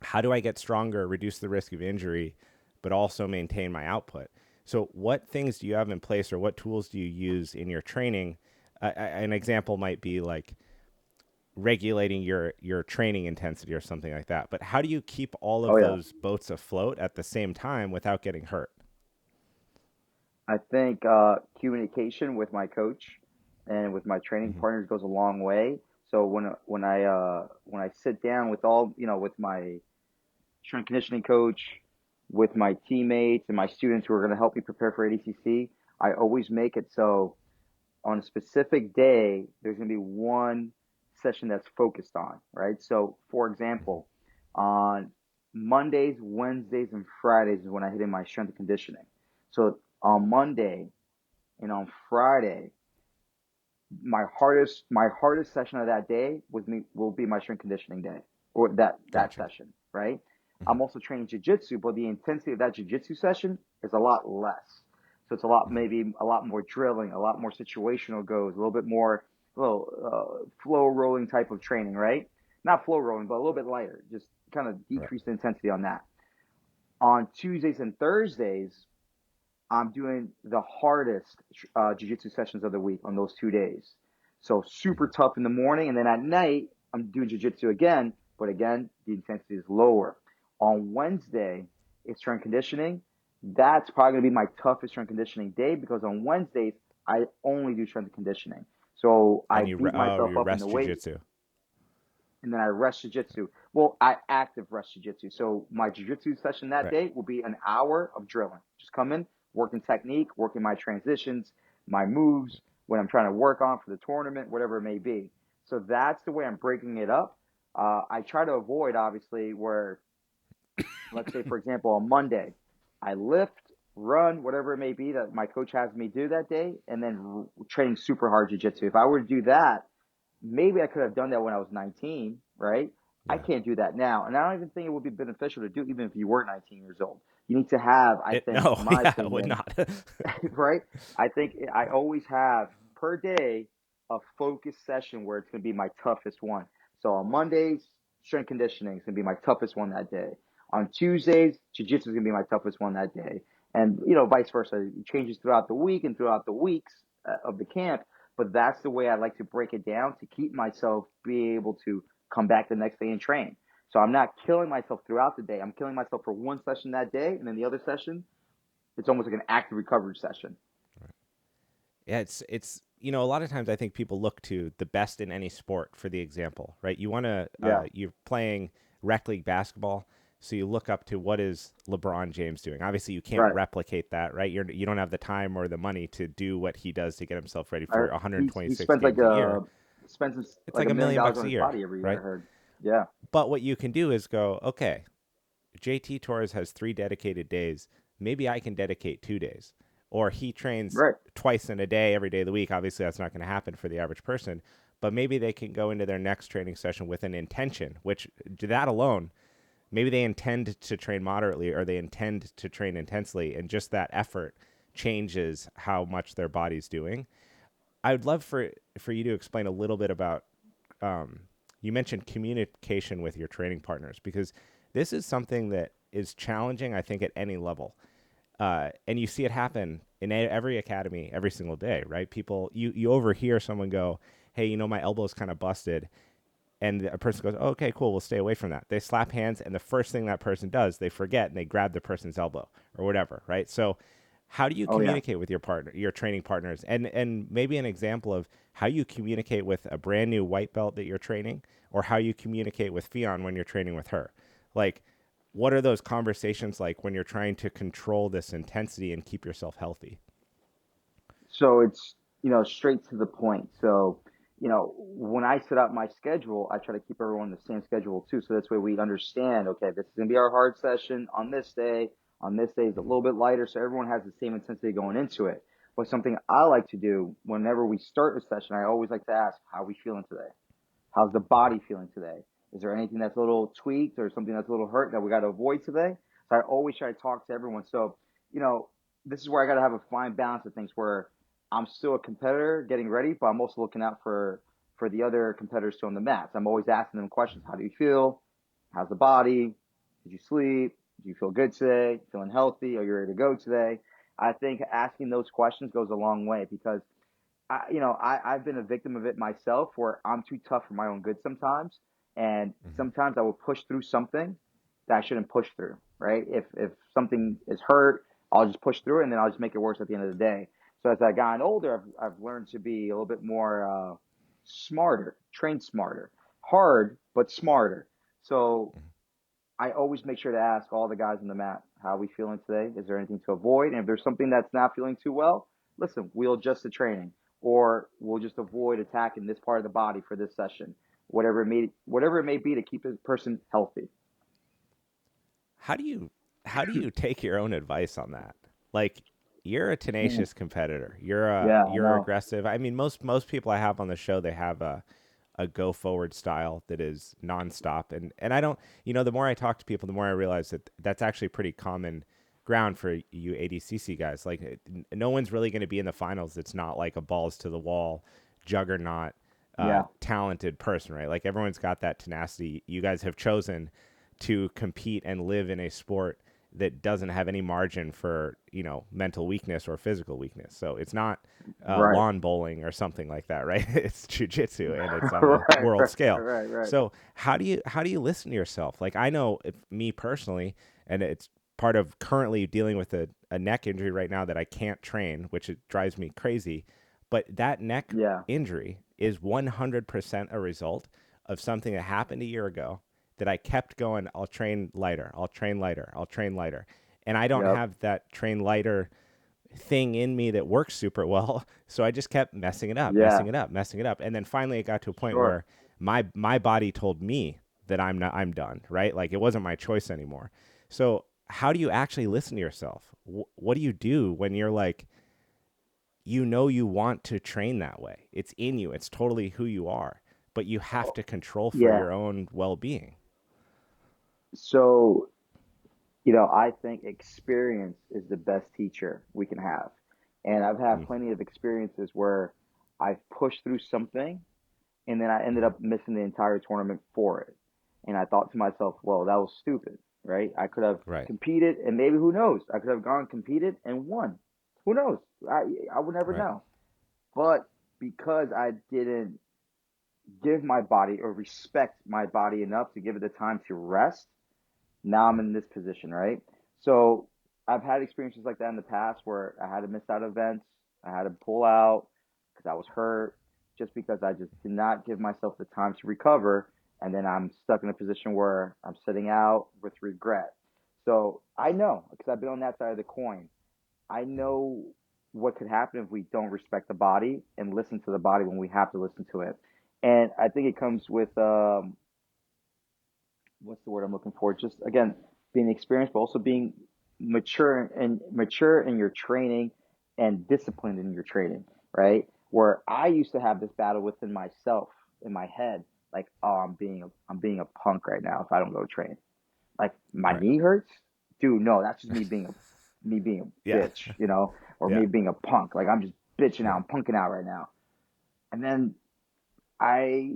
how do I get stronger, reduce the risk of injury, but also maintain my output. So, what things do you have in place, or what tools do you use in your training? An example might be like regulating your training intensity or something like that. But how do you keep all Oh of yeah. those boats afloat at the same time without getting hurt? I think communication with my coach and with my training Mm-hmm. partners goes a long way. So when I sit down with all with my strength conditioning coach, with my teammates and my students who are going to help me prepare for ADCC, I always make it so on a specific day there's going to be one session that's focused on, right? So for Mm-hmm. example, on Mondays, Wednesdays, and Fridays is when I hit in my strength and conditioning. So on Monday and on Friday, my hardest session of that day with me will be my strength conditioning day or that Gotcha. session, right? Mm-hmm. I'm also training jiu-jitsu, but the intensity of that jiu-jitsu session is a lot less. So it's a lot Mm-hmm. maybe a lot more drilling, a lot more situational goes, a little bit more little flow rolling type of training, right? Not flow rolling, but a little bit lighter, just kind of Right. decrease the intensity on that. On Tuesdays and Thursdays, I'm doing the hardest jiu-jitsu sessions of the week on those 2 days. So super Mm-hmm. tough in the morning, and then at night I'm doing jiu-jitsu again, but again the intensity is lower. On Wednesday, it's strength conditioning. That's probably gonna be my toughest strength conditioning day because on Wednesdays I only do strength conditioning. So I And beat myself you up in the rest weight jujitsu. and then I rest jiu-jitsu. Well, I active rest jiu-jitsu. So my jiu-jitsu session that Right. day will be an hour of drilling. Just come in, working technique, working my transitions, my moves, what I'm trying to work on for the tournament, whatever it may be. So that's the way I'm breaking it up. I try to avoid, obviously, where, let's say, for example, on Monday, I lift, run, whatever it may be that my coach has me do that day, and then training super hard jiu-jitsu. If I were to do that, maybe I could have done that when I was 19, right? I Yeah. can't do that now. And I don't even think it would be beneficial to do even if you were 19 years old. You need to have, I It think, no, in my yeah, it would opinion, not. right? I think I always have per day a focused session where it's going to be my toughest one. So on Mondays, strength conditioning is going to be my toughest one that day. On Tuesdays, jiu-jitsu is going to be my toughest one that day. And, vice versa. It changes throughout the week and throughout the weeks of the camp. But that's the way I like to break it down to keep myself be able to come back the next day and train. So I'm not killing myself throughout the day. I'm killing myself for one session that day, and then the other session, it's almost like an active recovery session. Yeah, it's a lot of times I think people look to the best in any sport for the example, right? Yeah, You're playing rec league basketball, so you look up to what is LeBron James doing. Obviously, you can't right. replicate that, right? You don't have the time or the money to do what he does to get himself ready I, for he 126 spends like games a year. spends It's like like a a million million dollars bucks on a his year, body every year. I right? heard. Yeah, But what you can do is go, okay, JT Torres has 3 dedicated days. Maybe I can dedicate 2 days. Or he trains right. twice in a day, every day of the week. Obviously, that's not going to happen for the average person. But maybe they can go into their next training session with an intention, which that alone, maybe they intend to train moderately or they intend to train intensely. And just that effort changes how much their body's doing. I would love for you to explain a little bit about um, you mentioned communication with your training partners because this is something that is challenging, I think, at any level. And you see it happen in every academy every single day, right? People, you overhear someone go, "Hey, my elbow's kind of busted," and a person goes, oh, "Okay, cool, we'll stay away from that." They slap hands, and the first thing that person does, they forget and they grab the person's elbow or whatever, right? So, how do you Oh yeah. communicate with your training partners, and maybe an example of how you communicate with a brand new white belt that you're training, or how you communicate with Fion when you're training with her, like. What are those conversations like when you're trying to control this intensity and keep yourself healthy? So it's, straight to the point. So, when I set up my schedule, I try to keep everyone on the same schedule too. So that's way we understand, okay, this is going to be our hard session on this day. On this day is a Mm-hmm. little bit lighter. So everyone has the same intensity going into it. But something I like to do whenever we start a session, I always like to ask, how are we feeling today? How's the Right. body feeling today? Is there anything that's a little tweaked or something that's a little hurt that we got to avoid today? So I always try to talk to everyone. So, you know, this is where I got to have a fine balance of things where I'm still a competitor getting ready, but I'm also looking out for the other competitors still on the mats. I'm always asking them questions. How do you feel? How's the body? Did you sleep? Do you feel good today? Feeling healthy? Are you ready to go today? I think asking those questions goes a long way because I've been a victim of it myself where I'm too tough for my own good sometimes. And Hmm. sometimes I will push through something that I shouldn't push through, right? If something is hurt, I'll just push through it and then I'll just make it worse at the end of the day. So as I've gotten older, I've learned to be a little bit more smarter, train smarter, hard, but smarter. So I always make sure to ask all the guys on the mat, how are we feeling today? Is there anything to avoid? And if there's something that's not feeling too well, listen, we'll adjust the training or we'll just avoid attacking this part of the body for this session, whatever it may be to keep a person healthy. How do you how do you take your own advice on that? Like, you're a Mm, tenacious competitor. yeah, I You're know. aggressive. I mean, most people I have on the show, they have a go forward style that is nonstop. And I don't, the more I talk to people, the more I realize that that's actually pretty common ground for you ADCC guys. Like, no one's really going to be in the finals that's not like a balls to the wall juggernaut Yeah, talented person, right? Like, everyone's got that tenacity. You guys have chosen to compete and live in a sport that doesn't have any margin for mental weakness or physical weakness. So it's not right. lawn bowling or something like that, right? It's jujitsu and it's on the right, world right, scale. right. So how do you listen to yourself? Like, I know if, me personally, and it's part of currently dealing with a neck injury right now that I can't train, which it drives me crazy. But that neck Yeah, injury is 100% a result of something that happened a year ago that I kept going. I'll train lighter. I'll train lighter. I'll train lighter. And I don't yep, have that train lighter thing in me that works super well. So I just kept messing it up, yeah, messing it up, messing it up. And then finally it got to a point sure. where my body told me that I'm done, right? Like, it wasn't my choice anymore. So how do you actually listen to yourself? What do you do when you're like, you want to train that way? It's in you. It's totally who you are, but you have Oh, to control for yeah. your own well-being. So, I think experience is the best teacher we can have. And I've had Mm-hmm. plenty of experiences where I've pushed through something and then I ended up missing the entire tournament for it. And I thought to myself, well, that was stupid, right? I could have Right. competed and maybe who knows? I could have gone competed and won. Who knows? I would never Right. know. But because I didn't give my body or respect my body enough to give it the time to rest, now I'm in this position, right? So I've had experiences like that in the past where I had to miss out events, I had to pull out because I was hurt, just because I just did not give myself the time to recover, and then I'm stuck in a position where I'm sitting out with regret. So I know because I've been on that side of the coin. I know what could happen if we don't respect the body and listen to the body when we have to listen to it. And I think it comes with what's the word I'm looking for? Just again, being experienced, but also being mature in your training and disciplined in your training, right? Where I used to have this battle within myself in my head, like, oh, I'm being a punk right now if I don't go train. Like my Right. knee hurts, dude. No, that's just me being a Yeah. bitch, or Yeah. me being a punk. Like I'm just bitching out, Yeah. I'm punking out right now. And then I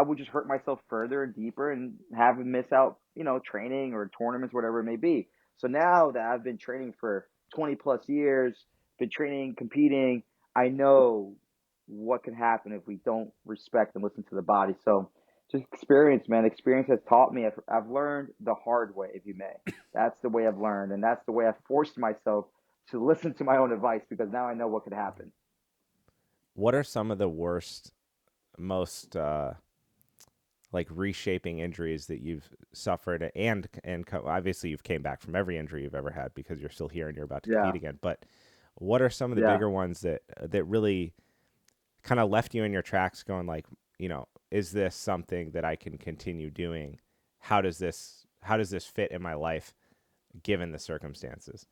would just hurt myself further and deeper and have to miss out, training or tournaments, whatever it may be. So now that I've been training for 20 plus years, been training, competing, I know what can happen if we don't respect and listen to the body. So just experience, man. Experience has taught me. I've learned the hard way, if you may. That's the way I've learned. And that's the way I've forced myself to listen to my own advice because now I know what could happen. What are some of the worst, most like reshaping injuries that you've suffered, and obviously you've came back from every injury you've ever had because you're still here and you're about to compete Yeah. again. But what are some of the Yeah. bigger ones that really kind of left you in your tracks, going like, is this something that I can continue doing? How does this fit in my life given the circumstances?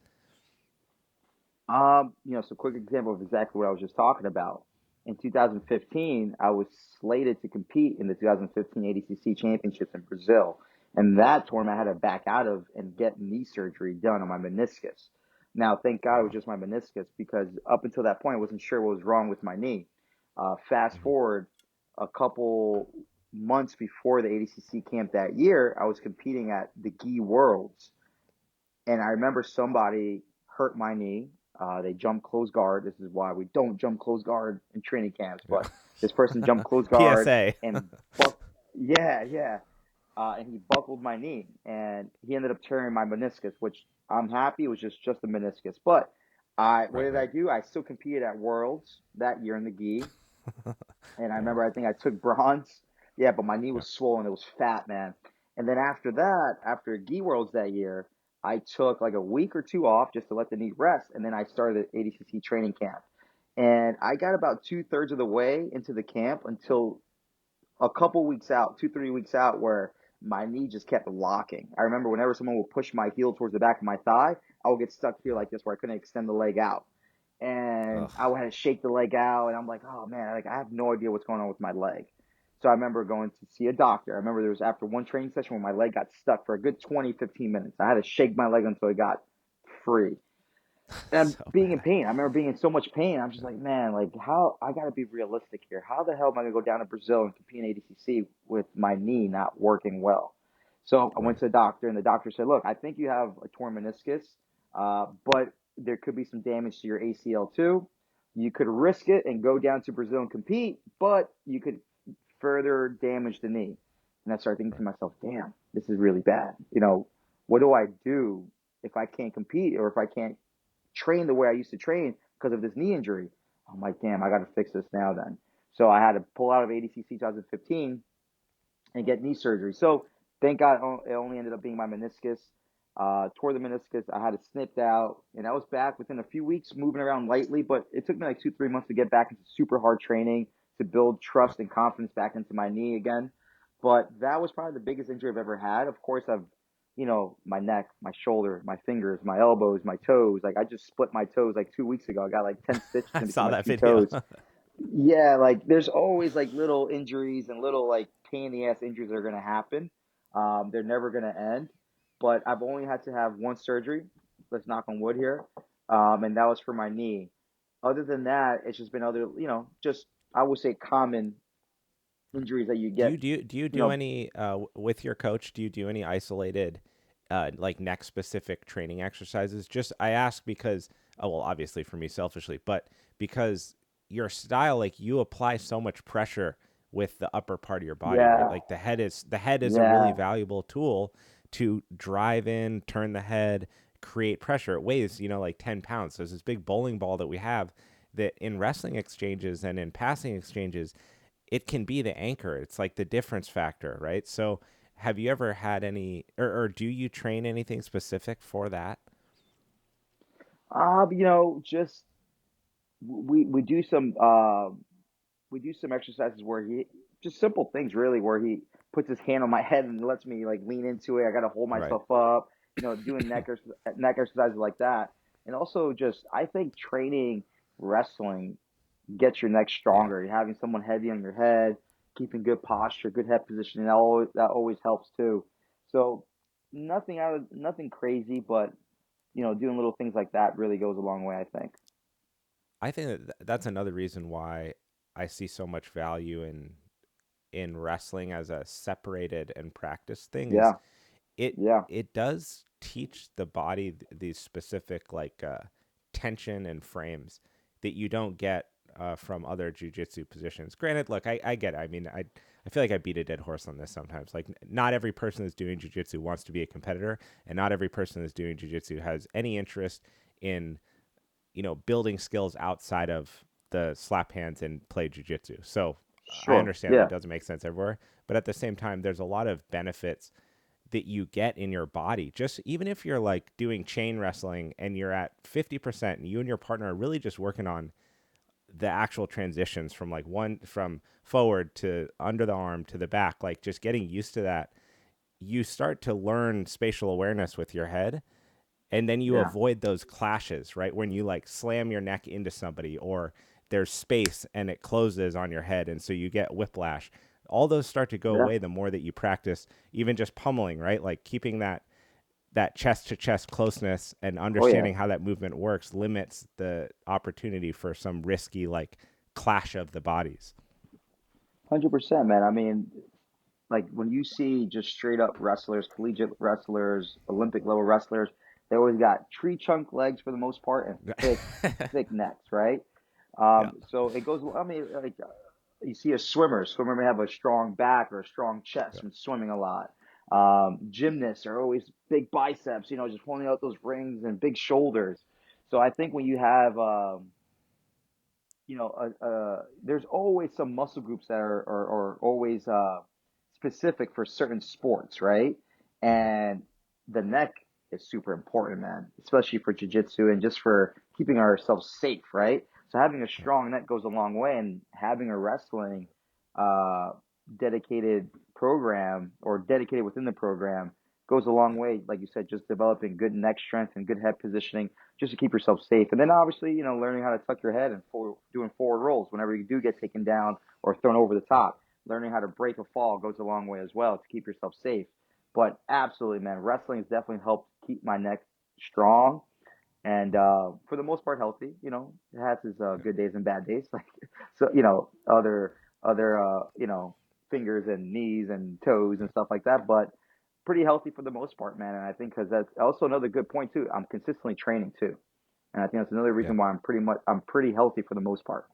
So quick example of exactly what I was just talking about. In 2015, I was slated to compete in the 2015 ADCC Championships in Brazil. And that tournament I had to back out of and get knee surgery done on my meniscus. Now, thank God it was Wow. just my meniscus because up until that point, I wasn't sure what was wrong with my knee. Fast Hmm. forward a couple months before the ADCC camp that year, I was competing at the GI Worlds And I remember somebody hurt my knee. They jumped close guard. This is why we don't jump close guard in training camps. But this person jumped close guard PSA. and buck. Yeah, yeah. And he buckled my knee, and he ended up tearing my meniscus, which I'm happy it was just a meniscus. But what Right, did I right. do? I still competed at Worlds that year in the gi, and I remember I think I took bronze. Yeah, but my knee Yeah. was swollen. It was fat, man. And then after that, after Gi Worlds that year, I took like a week or two off just to let the knee rest, and then I started ADCC training camp. And I got about 2/3 of the way into the camp until a couple weeks out, 2, 3 weeks out, where my knee just kept locking. I remember whenever someone would push my heel towards the back of my thigh, I would get stuck here like this, where I couldn't extend the leg out, and Ugh. I would have to shake the leg out, and I'm like, oh man, like I have no idea what's going on with my leg. So I remember going to see a doctor. I remember there was after one training session where my leg got stuck for a good 20, 15 minutes. I had to shake my leg until it got free. And So being in bad. pain. I remember being in so much pain. I'm just like, man, like how I gotta be realistic here. How the hell am I gonna go down to Brazil and compete in ADCC with my knee not working well? So I went Right. to the doctor, and the doctor said, look, I think you have a torn meniscus, but there could be some damage to your ACL too. You could risk it and go down to Brazil and compete, but you could further damage the knee. And I started thinking to Right. myself, damn, this is really bad. What do I do if I can't compete or if I can't train the way I used to train because of this knee injury? I'm like, damn, I got to fix this now then. So I had to pull out of ADCC 2015 and get knee surgery. So thank God it only ended up being my meniscus. Tore the meniscus. I had it snipped out, and I was back within a few weeks, moving around lightly. But it took me like 2, 3 months to get back into super hard training to build Yeah. trust and confidence back into my knee again. But that was probably the biggest injury I've ever had. Of course, my neck, my shoulder, my fingers, my elbows, my toes. Like I just split my toes like 2 weeks ago. I got like 10 stitches I in between saw my that two video. toes. Yeah, like there's always like little injuries and little like pain in the ass injuries that are gonna happen. They're never gonna end. But I've only had to have one surgery. Let's knock on wood here. And that was for my knee. Other than that, it's just been other, just I would say common injuries that you get, Do you you do know, any with your coach? Do you do any isolated like neck specific training exercises? Just I ask because well, obviously for me selfishly, but because your style, like you apply so much pressure with the upper part of your body, right? yeah, Like the head is a really yeah, valuable tool to drive in, turn the head, create pressure. It weighs, like 10 pounds. So it's this big bowling ball that we have that in wrestling exchanges and in passing exchanges, it can be the anchor. It's like the difference factor, right? So, have you ever had any, or do you train anything specific for that? just we do some exercises where he just simple things really where he puts his hand on my head and lets me like lean into it. I got to hold Right. myself up, doing neck exercises like that. And also just I think training wrestling gets your neck Yeah. stronger. You're having someone heavy on your head, keeping good posture, good head positioning. That always helps too. So nothing crazy, but doing little things like that really goes a long way, I think. I think that's another reason why I see so much value in wrestling as a separated and practice thing is Yeah, it yeah, it does teach the body these specific like tension and frames that you don't get from other jujitsu positions. Granted, look, I get it. I mean, I feel like I beat a dead horse on this sometimes. Like, not every person that's doing jujitsu wants to be a competitor, and not every person that's doing jujitsu has any interest in building skills outside of the slap hands and play jujitsu. So I sure, understand that yeah, doesn't make sense everywhere, but at the same time, there's a lot of benefits that you get in your body. Just even if you're like doing chain wrestling and you're at 50% and you and your partner are really just working on the actual transitions from like one from forward to under the arm to the back, like just getting used to that, you start to learn spatial awareness with your head, and then you yeah, avoid those clashes, right? When you like slam your neck into somebody or there's space and it closes on your head and so you get whiplash. All those start to go yeah. away the more that you practice even just pummeling, right? Like keeping that chest to chest closeness and Oh yeah, understanding how that movement works limits the opportunity for some risky like clash of the bodies. 100%, man. I mean, like when you see just straight up wrestlers, collegiate wrestlers, Olympic level wrestlers, They always got tree chunk legs for the most part and thick necks, right? Yeah. So it goes. I mean, like you see a swimmer. Swimmer may have a strong back or a strong chest Yeah. from swimming a lot. Gymnasts are always big biceps, just pulling out those rings and big shoulders. So I think when you have there's always some muscle groups that are always specific for certain sports, right? Mhm. And the neck is super important, man, especially for jiu-jitsu and just for keeping ourselves safe, right? So having a Yeah. strong neck goes a long way, and having a wrestling uh, dedicated program or dedicated within the program goes a long Yeah. way. Like you said, just developing good neck strength and good head positioning just to keep yourself safe. And then obviously, learning how to tuck your head and doing forward rolls whenever you do get taken down or thrown over the Yeah. top. Learning how to break a fall goes a long way as well to keep yourself safe. But absolutely, man, wrestling has definitely helped keep my neck strong and for the most part healthy. It has its Yeah. good days and bad days, like so other fingers and knees and toes and stuff like that. But pretty healthy for the most part, man. And I think because that's also another good point too. I'm consistently training too, and I think that's another Yeah. reason why I'm pretty healthy for the most part.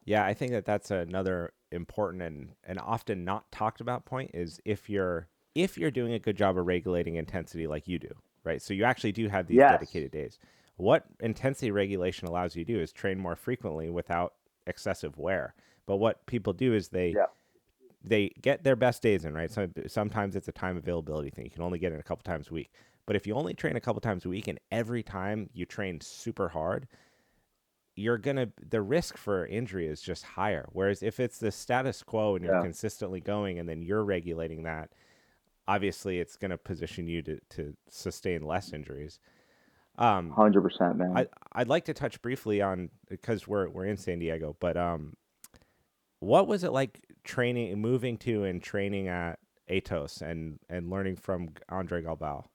Yeah, I think that that's another important and often not talked about point is if you're doing a good job of regulating intensity like you do, right? So you actually do have these Yes. dedicated days. What intensity regulation allows you to do is train more frequently without excessive wear. But what people do is they Yeah. they get their best days in, right? So sometimes it's a time availability thing. You can only get in a couple times a week. But if you only train a couple times a week and every time you train super hard, the risk for injury is just higher. Whereas if it's the status quo and you're Yeah. consistently going and then you're regulating that, obviously it's gonna position you to sustain less injuries. Um 100%, man. I'd like to touch briefly on because we're in San Diego, but what was it like moving to and training at Atos and learning from Andre Galbao?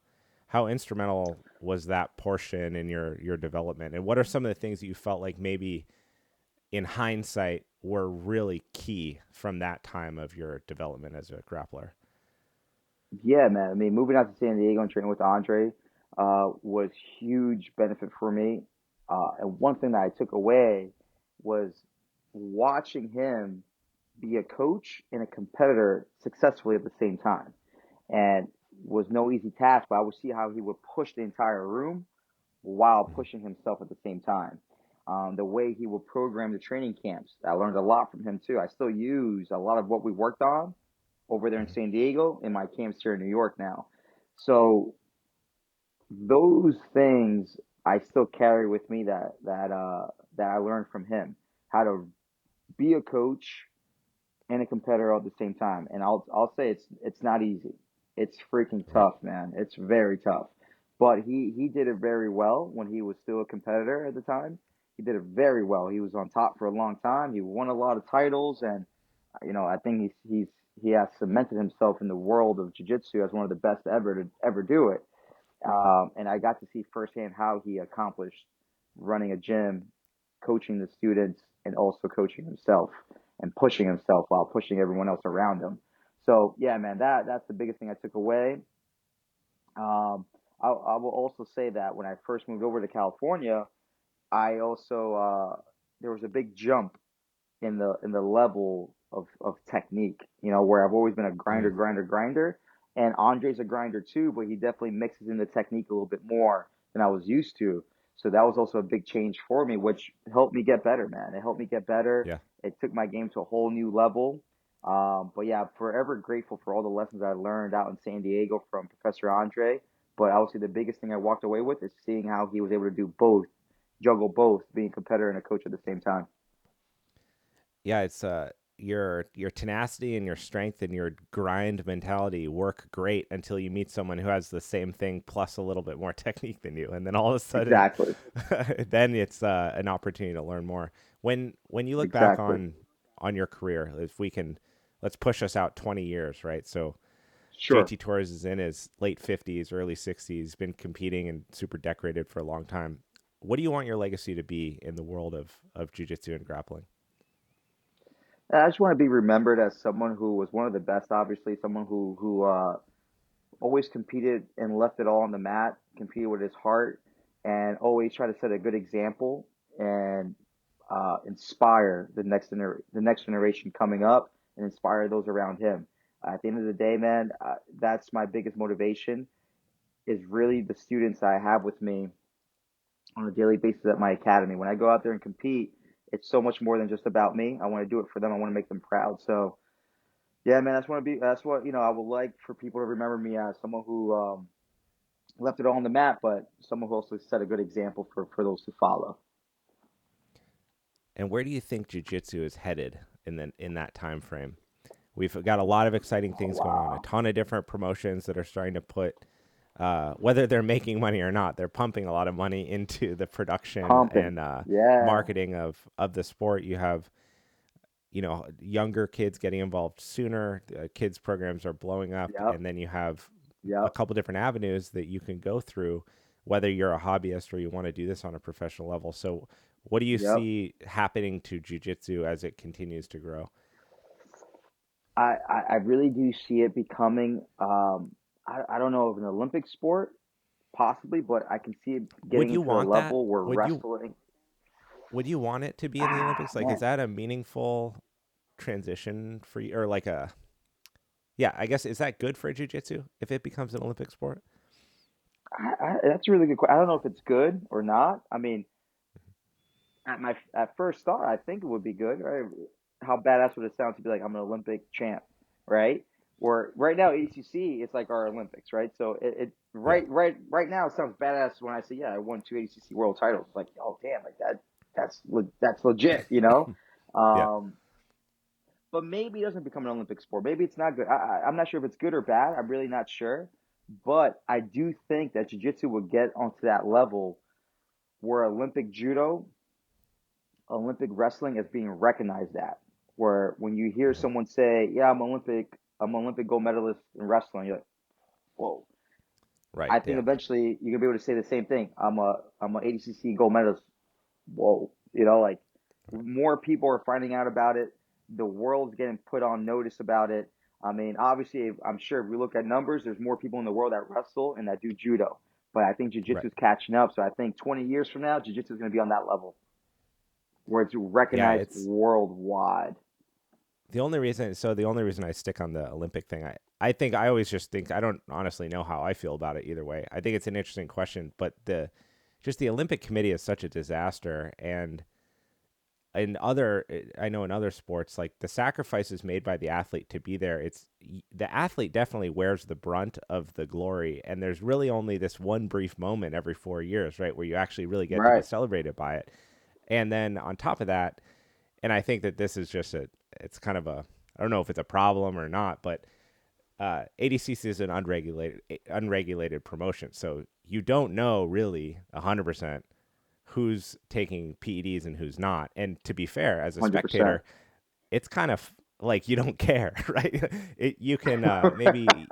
How instrumental was that portion in your development? And what are some of the things that you felt like maybe in hindsight were really key from that time of your development as a grappler? Yeah, man. I mean, moving out to San Diego and training with Andre was huge benefit for me. And one thing that I took away was watching him be a coach and a competitor successfully at the same time. And was no easy task, but I would see how he would push the entire room while Mhm. pushing himself at the same time. The way he would program the training camps, I learned a lot from him too. I still use a lot of what we worked on over there in Mhm. San Diego in my camps here in New York now. So those things I still carry with me that I learned from him how to be a coach and a competitor at the same time. And I'll say it's not easy. It's freaking Right. tough, man. It's very tough. But he did it very well when he was still a competitor at the time. He did it very well. He was on top for a long time. He won a lot of titles, and I think he has cemented himself in the world of jiu-jitsu as one of the best ever to ever do it. And I got to see firsthand how he accomplished running a gym, coaching the students, and also coaching himself and pushing himself while pushing everyone else around him. So yeah, man, that's the biggest thing I took away. I will also say that when I first moved over to California, I also there was a big jump in the level of technique. Where I've always been a grinder, Mm. grinder, grinder, and Andre's a grinder too, but he definitely mixes in the technique a little bit more than I was used to. So that was also a big change for me, which helped me get better, man. It helped me get better. Yeah. It took my game to a whole new level. But yeah, I'm forever grateful for all the lessons I learned out in San Diego from Professor Andre. But I would say the biggest thing I walked away with is seeing how he was able to do both, juggle both, being a competitor and a coach at the same time. Yeah, it's your tenacity and your strength and your grind mentality work great until you meet someone who has the same thing plus a little bit more technique than you, and then all of a sudden, Exactly. then it's an opportunity to learn more. When you look back Exactly. on your career, if we can, let's push us out 20 years, right? So Sure. JT Torres is in his late 50s, early 60s, been competing and super decorated for a long time. What do you want your legacy to be in the world of jiu-jitsu and grappling? I just want to be remembered as someone who was one of the best, obviously, someone who always competed and left it all on the mat, competed with his heart, and always try to set a good example and inspire the next generation coming up and inspire those around him. At the end of the day, man, that's my biggest motivation is really the students I have with me on a daily basis at my academy. When I go out there and compete, it's so much more than just about me. I want to do it for them. I want to make them proud. So yeah, man, that's what, I would like for people to remember me as someone who left it all on the map, but someone who also set a good example for those to follow. And where do you think jiu-jitsu is headed in that time frame? We've got a lot of exciting Oh, things going on, a wow. ton of different promotions that are starting to put, whether they're making money or not, they're pumping a lot of money into the production Pumping. and Yeah. marketing of the sport. You have, younger kids getting involved sooner. Kids programs are blowing up, Yep. and then you have a Yep. couple different avenues that you can go through, whether you're a hobbyist or you want to do this on a professional level. So, what do you Yep. see happening to jujitsu as it continues to grow? I really do see it becoming, I don't know of an Olympic sport, possibly, but I can see it Would getting you into the want that? level where Would you wrestling, would you want it to be in the Olympics? Like, is man, that a meaningful transition for you, or like a yeah? I guess is that good for jujitsu if it becomes an Olympic sport? that's a really good question. I don't know if it's good or not. I mean, at first thought, I think it would be good, right? How badass would it sound to be like I'm an Olympic champ, right? Or right now ADCC it's like our Olympics, right? So it Yeah, right now it sounds badass when I say yeah I won two ADCC world titles. Like oh damn, like that's legit, you know. yeah, Um, but maybe it doesn't become an Olympic sport. Maybe it's not good. I'm not sure if it's good or bad. I'm really not sure. But I do think that jiu-jitsu would get onto that level where Olympic judo, Olympic wrestling is being recognized at. Where when you hear hmm, someone say, "Yeah, I'm an Olympic gold medalist in wrestling," you're like, "Whoa." right, I think yeah, eventually you're gonna be able to say the same thing. I'm a ADCC gold medalist. Whoa, like more people are finding out about it. The world's getting put on notice about it. I mean, obviously, I'm sure if we look at numbers, there's more people in the world that wrestle and that do judo. But I think right, jiu-jitsu is catching up. So I think 20 years from now, jiu-jitsu is going to be on that level where it's yeah. recognized It's worldwide. the only reason. So the only reason I stick on the Olympic thing, I think I always just think I don't honestly know how I feel about it either way. I think it's an interesting question, but the Olympic Committee is such a disaster, and I know in other sports, like the sacrifices made by the athlete to be there, it's the athlete definitely wears the brunt of the glory, and there's really only this one brief moment every 4 years, right, where you actually really get to be Right. celebrated by it. And then on top of that, and I think that this is just it's kind of I don't know if it's a problem or not, but ADCC is an unregulated promotion, so you don't know really 100% who's taking PEDs and who's not. And to be fair, as a 100%. spectator, it's kind of like you don't care, right? You can maybe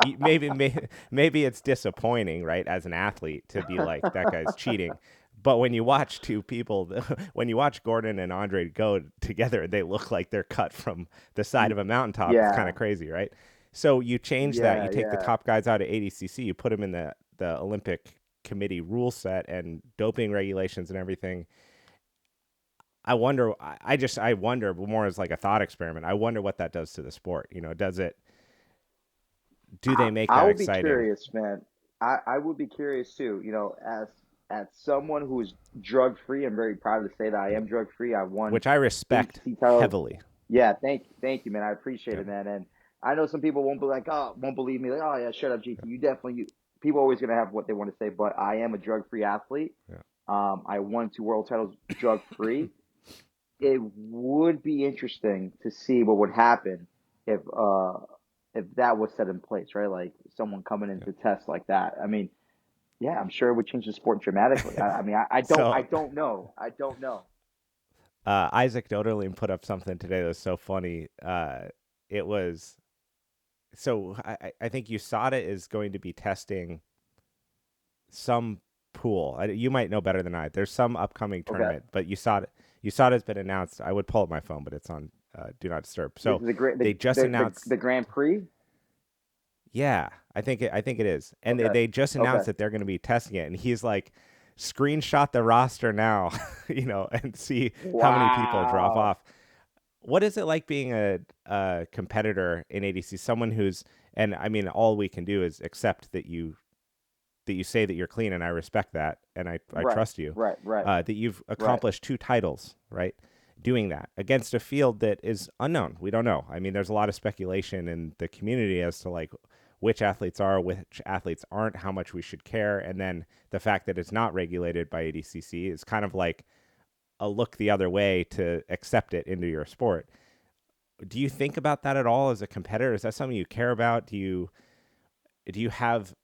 it's disappointing, right, as an athlete to be like that guy's cheating. But when you watch two people, when you watch Gordon and Andre go together, they look like they're cut from the side of a mountaintop. It's kind Yeah. of crazy, right? So you change that. You Yeah. take the Yeah. top guys out of ADCC, you put them in the Olympic committee rule set and doping regulations and everything. I wonder. I wonder more as like a thought experiment. I wonder what that does to the sport. Does it? Do they make I that would be exciting? curious, man. I would be curious too. As someone who's drug free, I'm very proud to say that I am drug free. I won Which I respect ADCC titles. heavily. Yeah, thank you, man. I appreciate Yep. it, man. And I know some people won't be like, oh, won't believe me. Like, oh yeah, shut up, GT. People are always gonna have what they want to say, but I am a drug free athlete. Yeah. I won two world titles drug free. It would be interesting to see what would happen if uh if that was set in place, right? Like someone coming in Yeah. to test like that. I mean, yeah, I'm sure it would change the sport dramatically. I mean, I So don't know. I don't know. Isaac Doderling put up something today that was so funny. It was so I think USADA is going to be testing some pool. You might know better than I. There's some upcoming Okay, tournament, but USADA has been announced. I would pull up my phone, but it's on Do Not Disturb. this So is the great they just the announced. Grand Prix. Yeah, I think it is. And Okay. they just Okay. announced that they're going to be testing it. And he's like, screenshot the roster now, and see how many people drop Wow. off. What is it like being a competitor in ADC? Someone who's, and I mean, all we can do is accept that you say that you're clean, and I respect that, and I Right. trust you. Right. Right. That you've Right. accomplished 2 titles, right? Doing that against a field that is unknown. We don't know. I mean, there's a lot of speculation in the community as to like which athletes are, which athletes aren't, how much we should care, and then the fact that it's not regulated by ADCC is kind of like a look the other way to accept it into your sport. Do you think about that at all as a competitor? Is that something you care about? Do you have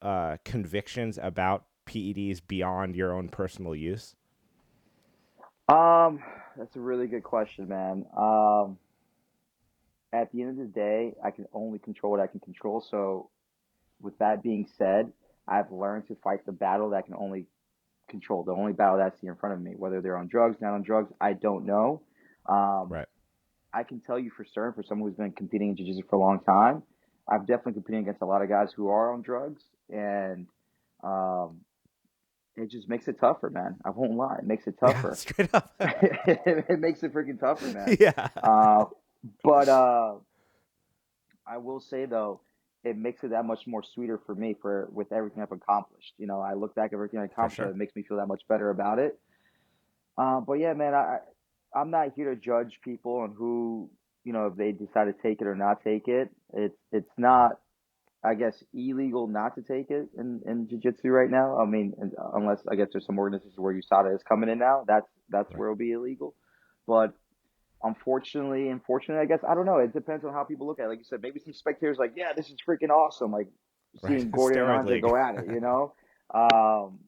convictions about PEDs beyond your own personal use? Um, that's a really good question, man. At the end of the day, I can only control what I can control. So, with that being said, I've learned to fight the battle that I can only control, the only battle that's here in front of me. Whether they're on drugs, not on drugs, I don't know. Um, Right. I can tell you for certain, for someone who's been competing in jiu-jitsu for a long time, I've definitely competed against a lot of guys who are on drugs, and um, it just makes it tougher, man. I won't lie, it makes it Yeah, tougher. straight up. It makes it freaking tougher, man. Yeah. Uh, but I will say though, it makes it that much more sweeter for me for with everything I've accomplished. You know, I look back at everything I For accomplished, and sure. it makes me feel that much better about it. But yeah, man, I'm not here to judge people on who, you know, if they decide to take it or not take it. It's not, I guess, illegal not to take it in jiu-jitsu right now. I mean, unless I guess there's some organizations where USADA is coming in now. That's Right. where it'll be illegal. But unfortunately, I guess I don't know. It depends on how people look at it. Like you said, maybe some spectators like, yeah, this is freaking awesome. Like Right. seeing Gordon and Steroid Andre league. go at it, you know. Um,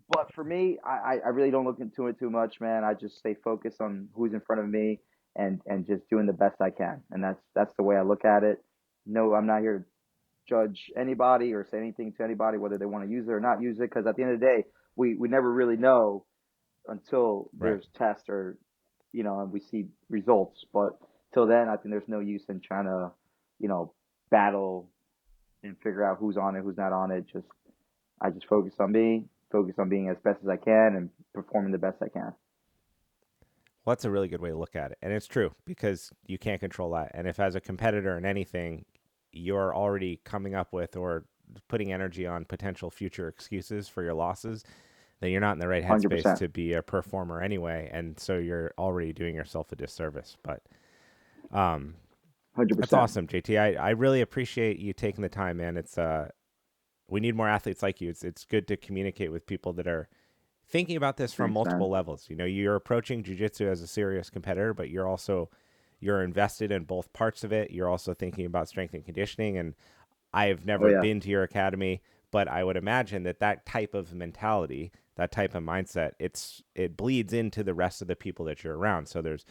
but for me, I really don't look into it too much, man. I just stay focused on who's in front of me and just doing the best I can. And that's the way I look at it. No, I'm not here to judge anybody or say anything to anybody whether they want to use it or not use it because at the end of the day, we never really know until Right. there's tests or and we see results. But till then, I think there's no use in trying to you know battle and figure out who's on it, who's not on it. I just focus on me, focus on being as best as I can and performing the best I can. Well, that's a really good way to look at it. And it's true because you can't control that. And if, as a competitor in anything, you're already coming up with or putting energy on potential future excuses for your losses, then you're not in the right one Hundred headspace percent, to be a performer anyway. And so you're already doing yourself a disservice. But um, 100%. that's awesome, JT. I really appreciate you taking the time, man. We need more athletes like you. It's good to communicate with people that are thinking about this from Thanks, man. multiple levels. You know, you're approaching jujitsu as a serious competitor, but you're invested in both parts of it. You're also thinking about strength and conditioning. And I've Oh never yeah, been to your academy, but I would imagine that type of mentality, that type of mindset, it bleeds into the rest of the people that you're around. So there's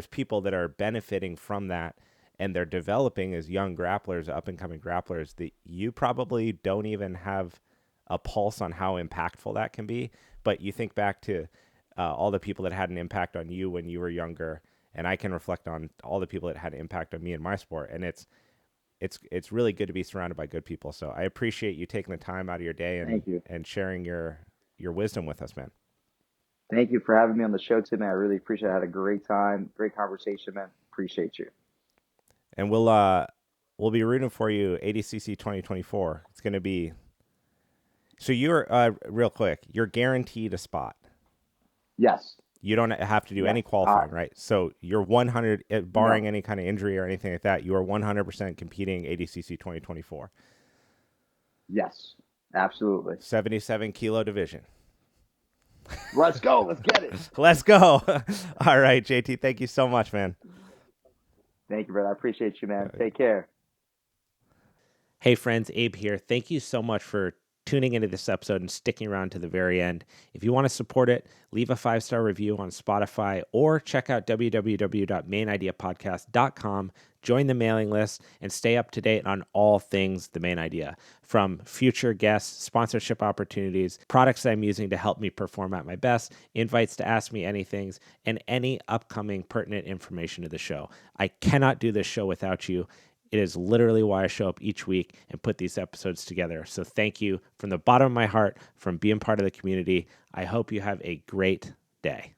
people that are benefiting from that, and they're developing as young grapplers, up and coming grapplers that you probably don't even have a pulse on how impactful that can be. But you think back to all the people that had an impact on you when you were younger, and I can reflect on all the people that had an impact on me in my sport, and it's really good to be surrounded by good people. So I appreciate you taking the time out of your day thank you, and sharing your wisdom with us, man. thank you for having me on the show today, man. I really appreciate it. I had a great time, great conversation, man. Appreciate you. And we'll be rooting for you ADCC 2024. It's going to be so you're real quick. You're guaranteed a spot. Yes, You don't have to do yes. any qualifying, right? So you're 100, No, barring any kind of injury or anything like that, you are 100% competing ADCC 2024. yes, absolutely. 77 kilo division. Let's go. Let's get it. Let's go. All right, JT, thank you so much, man. Thank you, brother. I appreciate you, man. Take care. Hey, friends, Abe here. Thank you so much for tuning into this episode and sticking around to the very end. If you want to support it, leave a 5-star review on Spotify or check out www.maynideapodcast.com. Join the mailing list and stay up to date on all things The Main Idea, from future guests, sponsorship opportunities, products that I'm using to help me perform at my best, invites to ask me anything, and any upcoming pertinent information to the show. I cannot do this show without you. It is literally why I show up each week and put these episodes together. So thank you from the bottom of my heart from being part of the community. I hope you have a great day.